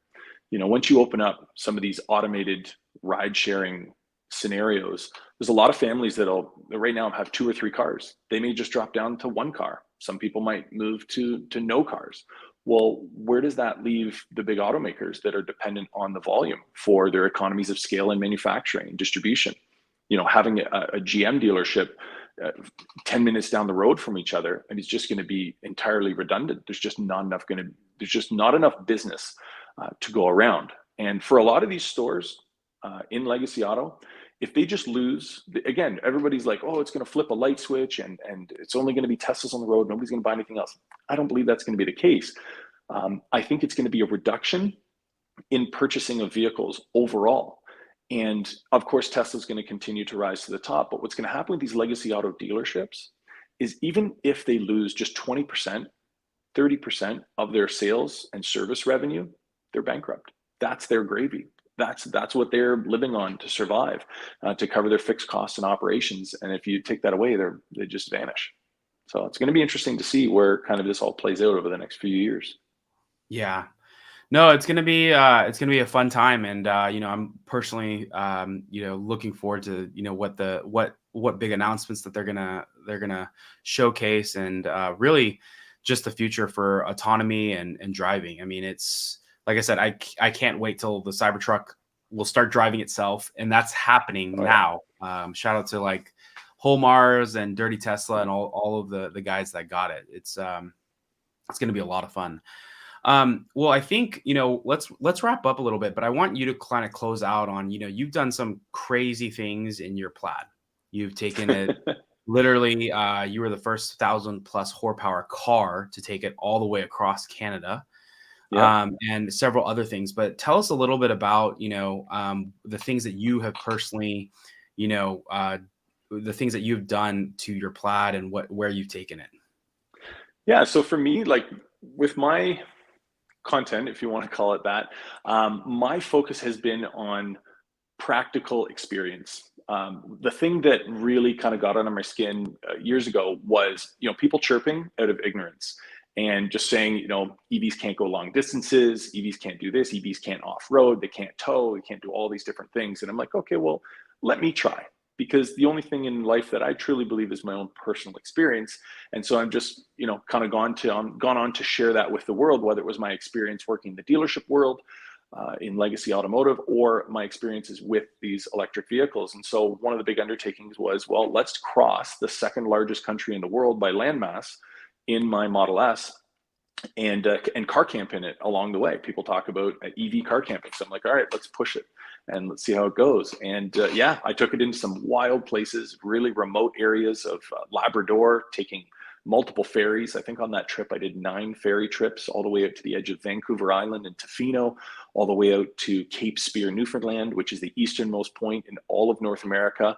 Once you open up some of these automated ride sharing scenarios, there's a lot of families that'll right now have 2 or 3 cars. They may just drop down to one car. Some people might move to no cars. Well, where does that leave the big automakers that are dependent on the volume for their economies of scale in manufacturing and distribution? Having a GM dealership uh, 10 minutes down the road from each other, and it's just going to be entirely redundant. There's just not enough business to go around. And for a lot of these stores in Legacy Auto, if they just lose, again, everybody's like, oh, it's going to flip a light switch and it's only going to be Teslas on the road. Nobody's going to buy anything else. I don't believe that's going to be the case. I think it's going to be a reduction in purchasing of vehicles overall. And of course, Tesla's going to continue to rise to the top. But what's going to happen with these Legacy Auto dealerships is even if they lose just 20%, 30% of their sales and service revenue, they're bankrupt. That's their gravy. That's what they're living on to survive, to cover their fixed costs and operations. And if you take that away, they just vanish. So it's going to be interesting to see where kind of this all plays out over the next few years. Yeah. No, it's gonna be a fun time, and I'm personally looking forward to what big announcements that they're gonna showcase, and really just the future for autonomy and driving. I mean, it's like I said, I can't wait till the Cybertruck will start driving itself, and that's happening Oh yeah. now. Shout out to like Holmars and Dirty Tesla and all of the guys that got it. It's gonna be a lot of fun. Well, I think, let's wrap up a little bit, but I want you to kind of close out on, you've done some crazy things in your plaid. You've taken it literally, you were the first 1,000+ horsepower car to take it all the way across Canada, Yeah. and several other things. But tell us a little bit about, the things that you have personally, the things that you've done to your plaid and where you've taken it. Yeah. So for me, like with my content, if you want to call it that, my focus has been on practical experience. The thing that really kind of got under my skin years ago was, people chirping out of ignorance and just saying, EVs can't go long distances, EVs can't do this, EVs can't off road, they can't tow, they can't do all these different things. And I'm like, okay, well, let me try. Because the only thing in life that I truly believe is my own personal experience. And so I'm just, kind of gone on to share that with the world, whether it was my experience working in the dealership world, in Legacy Automotive, or my experiences with these electric vehicles. And so one of the big undertakings was, well, let's cross the second largest country in the world by landmass in my Model S, and car camp in it along the way. People talk about EV car camping. So I'm like, all right, let's push it and let's see how it goes. And yeah, I took it into some wild places, really remote areas of Labrador, taking multiple ferries. I think on that trip, I did 9 ferry trips all the way out to the edge of Vancouver Island and Tofino, all the way out to Cape Spear, Newfoundland, which is the easternmost point in all of North America.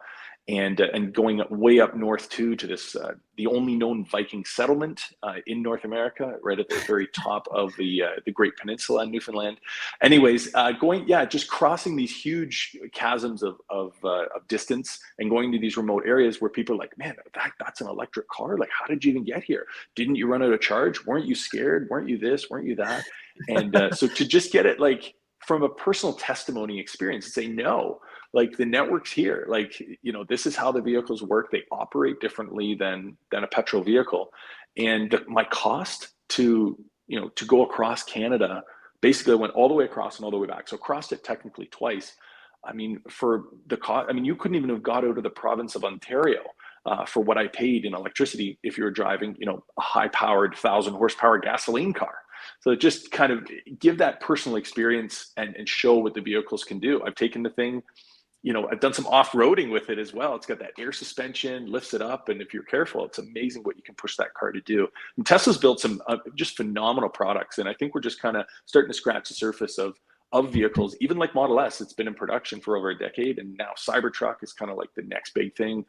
And going way up north too, to this the only known Viking settlement in North America, right at the very top of the Great Peninsula in Newfoundland. Anyways, just crossing these huge chasms of distance and going to these remote areas where people are like, man, that's an electric car. Like, how did you even get here? Didn't you run out of charge? Weren't you scared? Weren't you this? Weren't you that? And so to just get it like from a personal testimony experience and say, no, like the network's here, like, this is how the vehicles work. They operate differently than a petrol vehicle. And my cost to go across Canada, basically I went all the way across and all the way back. So crossed it technically twice. I mean, for the cost, I mean, you couldn't even have got out of the province of Ontario for what I paid in electricity if you were driving, a high-powered 1,000 horsepower gasoline car. So just kind of give that personal experience and show what the vehicles can do. I've taken the thing, I've done some off-roading with it as well. It's got that air suspension, lifts it up, and if you're careful, it's amazing what you can push that car to do. And Tesla's built some just phenomenal products, and I think we're just kind of starting to scratch the surface of vehicles. Even like Model S, it's been in production for over a decade, and now Cybertruck is kind of like the next big thing.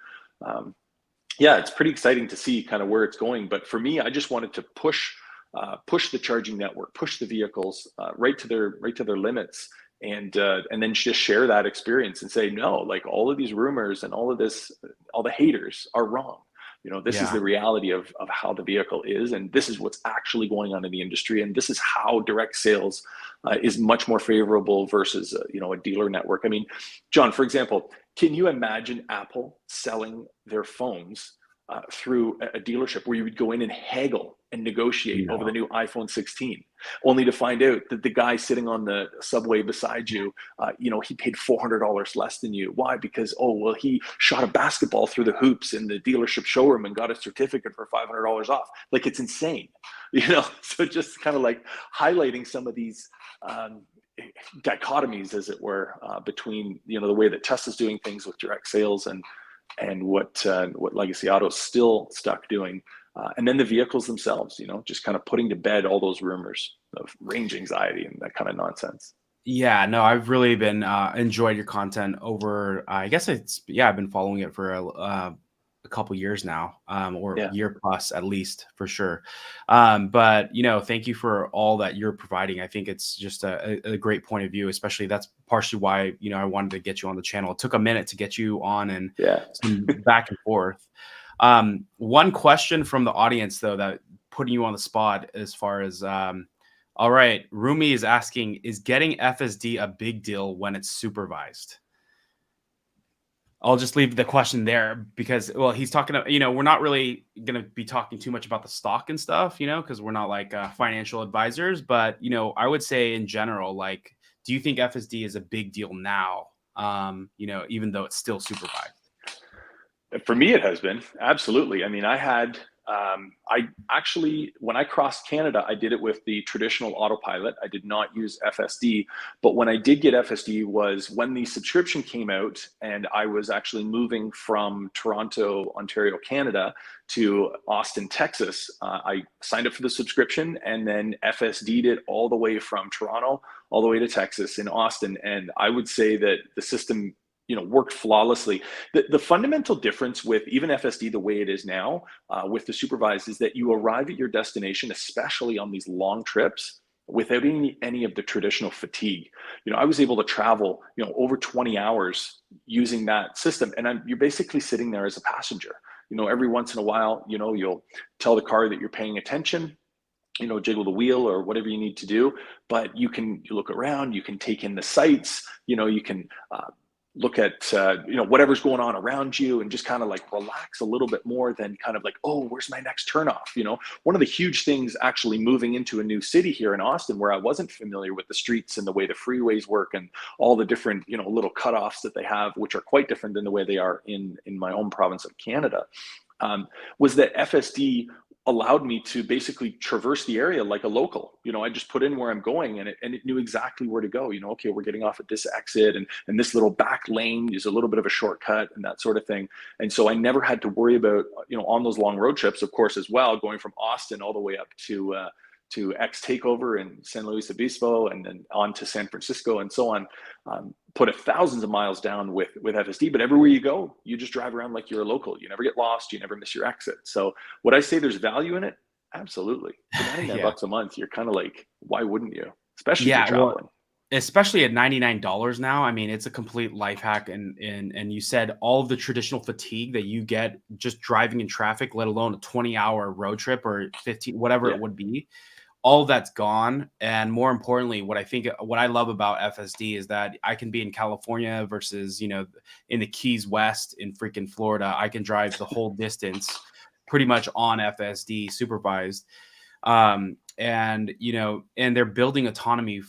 Yeah, it's pretty exciting to see kind of where it's going. But for me, I just wanted to push the charging network, push the vehicles right to their limits, and then just share that experience and say, no, like all of these rumors and all of this, all the haters are wrong. This is Yeah. the reality of how the vehicle is, and this is what's actually going on in the industry, and this is how direct sales is much more favorable versus a dealer network. I mean, John, for example, can you imagine Apple selling their phones through a dealership where you would go in and haggle and negotiate over the No. new iPhone 16, only to find out that the guy sitting on the subway beside you, he paid $400 less than you. Why? Because, oh, well, he shot a basketball through the hoops in the dealership showroom and got a certificate for $500 off. Like, it's insane, So just kind of like highlighting some of these dichotomies, as it were, between the way that Tesla's doing things with direct sales and what Legacy Auto's still stuck doing, and then the vehicles themselves. Just kind of putting to bed all those rumors of range anxiety and that kind of nonsense. Yeah, no, I've really been enjoyed your content over. I guess I've been following it for a couple years now, or Yeah, year plus at least for sure. But thank you for all that you're providing. I think it's just a great point of view, especially that's partially why I wanted to get you on the channel. It took a minute to get you on and yeah. some back and forth. One question from the audience though, that putting you on the spot as far as all right, Rumi is asking, is getting FSD a big deal when it's supervised? I'll just leave the question there because, well, he's talking about, we're not really going to be talking too much about the stock and stuff, because we're not like financial advisors. But, I would say in general, like, do you think FSD is a big deal now, even though it's still supervised? For me, it has been absolutely. I mean, I actually, when I crossed Canada, I did it with the traditional autopilot. I did not use FSD, but when I did get FSD was when the subscription came out, and I was actually moving from Toronto, Ontario, Canada, to Austin, Texas. I signed up for the subscription, and then FSD'd it all the way from Toronto all the way to Texas in Austin, and I would say that the system worked flawlessly. The fundamental difference with even FSD the way it is now with the supervised is that you arrive at your destination, especially on these long trips, without any of the traditional fatigue. I was able to travel over 20 hours using that system, and you're basically sitting there as a passenger. Every once in a while, you'll tell the car that you're paying attention, jiggle the wheel or whatever you need to do, but you look around, you can take in the sights, you can look at whatever's going on around you and just kind of like relax a little bit more than kind of like, oh, where's my next turnoff? One of the huge things actually moving into a new city here in Austin, where I wasn't familiar with the streets and the way the freeways work and all the different little cutoffs that they have, which are quite different than the way they are in my home province of Canada, was that FSD allowed me to basically traverse the area like a local. I just put in where I'm going, and it knew exactly where to go. Okay, we're getting off at this exit, and this little back lane is a little bit of a shortcut and that sort of thing. And so I never had to worry about, on those long road trips, of course, as well, going from Austin all the way up to X Takeover in San Luis Obispo, and then on to San Francisco and so on. Put thousands of miles down with FSD, but everywhere you go, you just drive around like you're a local. You never get lost. You never miss your exit. So would I say there's value in it? Absolutely. For 99 Yeah. bucks a month, you're kind of like, why wouldn't you? Especially if you're Yeah. Well, traveling. especially at $99 now. I mean, it's a complete life hack. And you said all of the traditional fatigue that you get just driving in traffic, let alone a 20-hour road trip or 15, whatever Yeah. it would be, all of that's gone. And more importantly, what I love about FSD is that I can be in California versus, in the Keys West in freaking Florida. I can drive the whole distance pretty much on FSD supervised. And they're building autonomy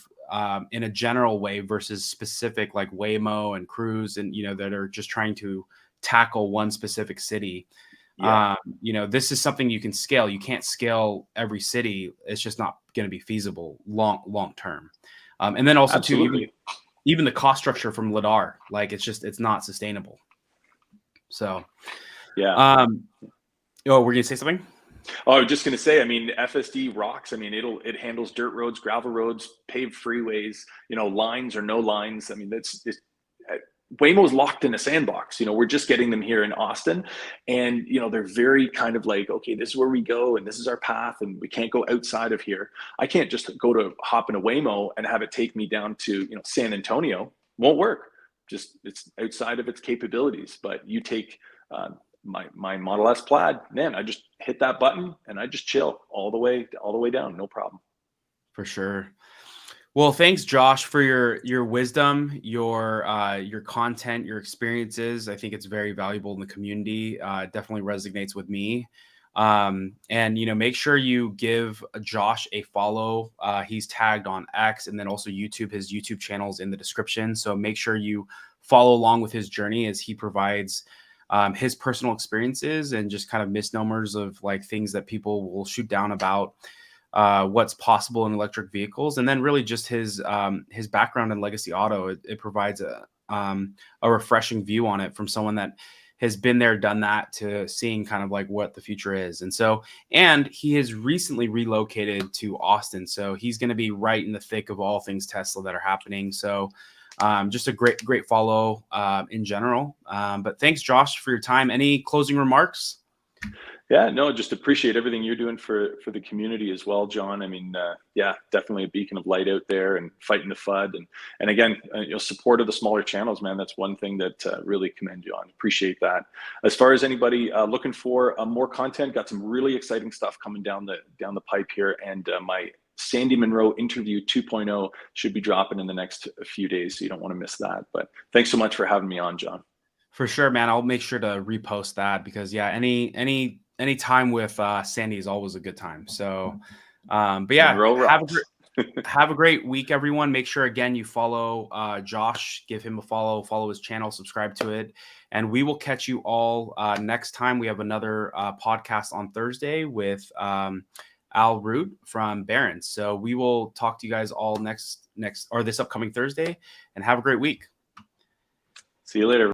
in a general way versus specific like Waymo and Cruise, and that are just trying to tackle one specific city. Yeah. This is something you can scale. You can't scale every city. It's just not going to be feasible long term. And then also too, Absolutely. even the cost structure from lidar, like it's not sustainable. So Yeah. oh, we're gonna say something. Oh, I was just going to say, I mean, FSD rocks. I mean, it handles dirt roads, gravel roads, paved freeways, lines or no lines. I mean, Waymo's locked in a sandbox. We're just getting them here in Austin, and they're very kind of like, okay, this is where we go, and this is our path, and we can't go outside of here. I can't just go to hop in a Waymo and have it take me down to San Antonio. Won't work. Just it's outside of its capabilities. But you take my Model S Plaid, man, I just hit that button and I just chill all the way down, no problem. For sure. Well, thanks, Josh, for your wisdom, your content, your experiences. I think it's very valuable in the community. It definitely resonates with me. And make sure you give Josh a follow. He's tagged on X and then also YouTube. His YouTube channel's in the description. So make sure you follow along with his journey as he provides his personal experiences and just kind of misnomers of like things that people will shoot down about what's possible in electric vehicles, and then really just his background in legacy auto. It provides a refreshing view on it from someone that has been there, done that, to seeing kind of like what the future is. And he has recently relocated to Austin, so he's going to be right in the thick of all things Tesla that are happening. So just a great follow in general. But thanks, Josh, for your time. Any closing remarks? Yeah, no, just appreciate everything you're doing for the community as well, John. I mean, yeah, definitely a beacon of light out there and fighting the FUD, and again, support of the smaller channels, man. That's one thing that really commend you on. Appreciate that. As far as anybody looking for more content, got some really exciting stuff coming down the pipe here, and my Sandy Monroe interview 2.0 should be dropping in the next few days, so you don't want to miss that. But thanks so much for having me on, John. For sure, man. I'll make sure to repost that because yeah, any time with Sandy is always a good time. So, but yeah, Monroe rocks. Have a great week, everyone. Make sure again you follow Josh, give him a follow his channel, subscribe to it, and we will catch you all next time. We have another podcast on Thursday with Al Root from Barron's. So we will talk to you guys all next or this upcoming Thursday, and have a great week. See you later.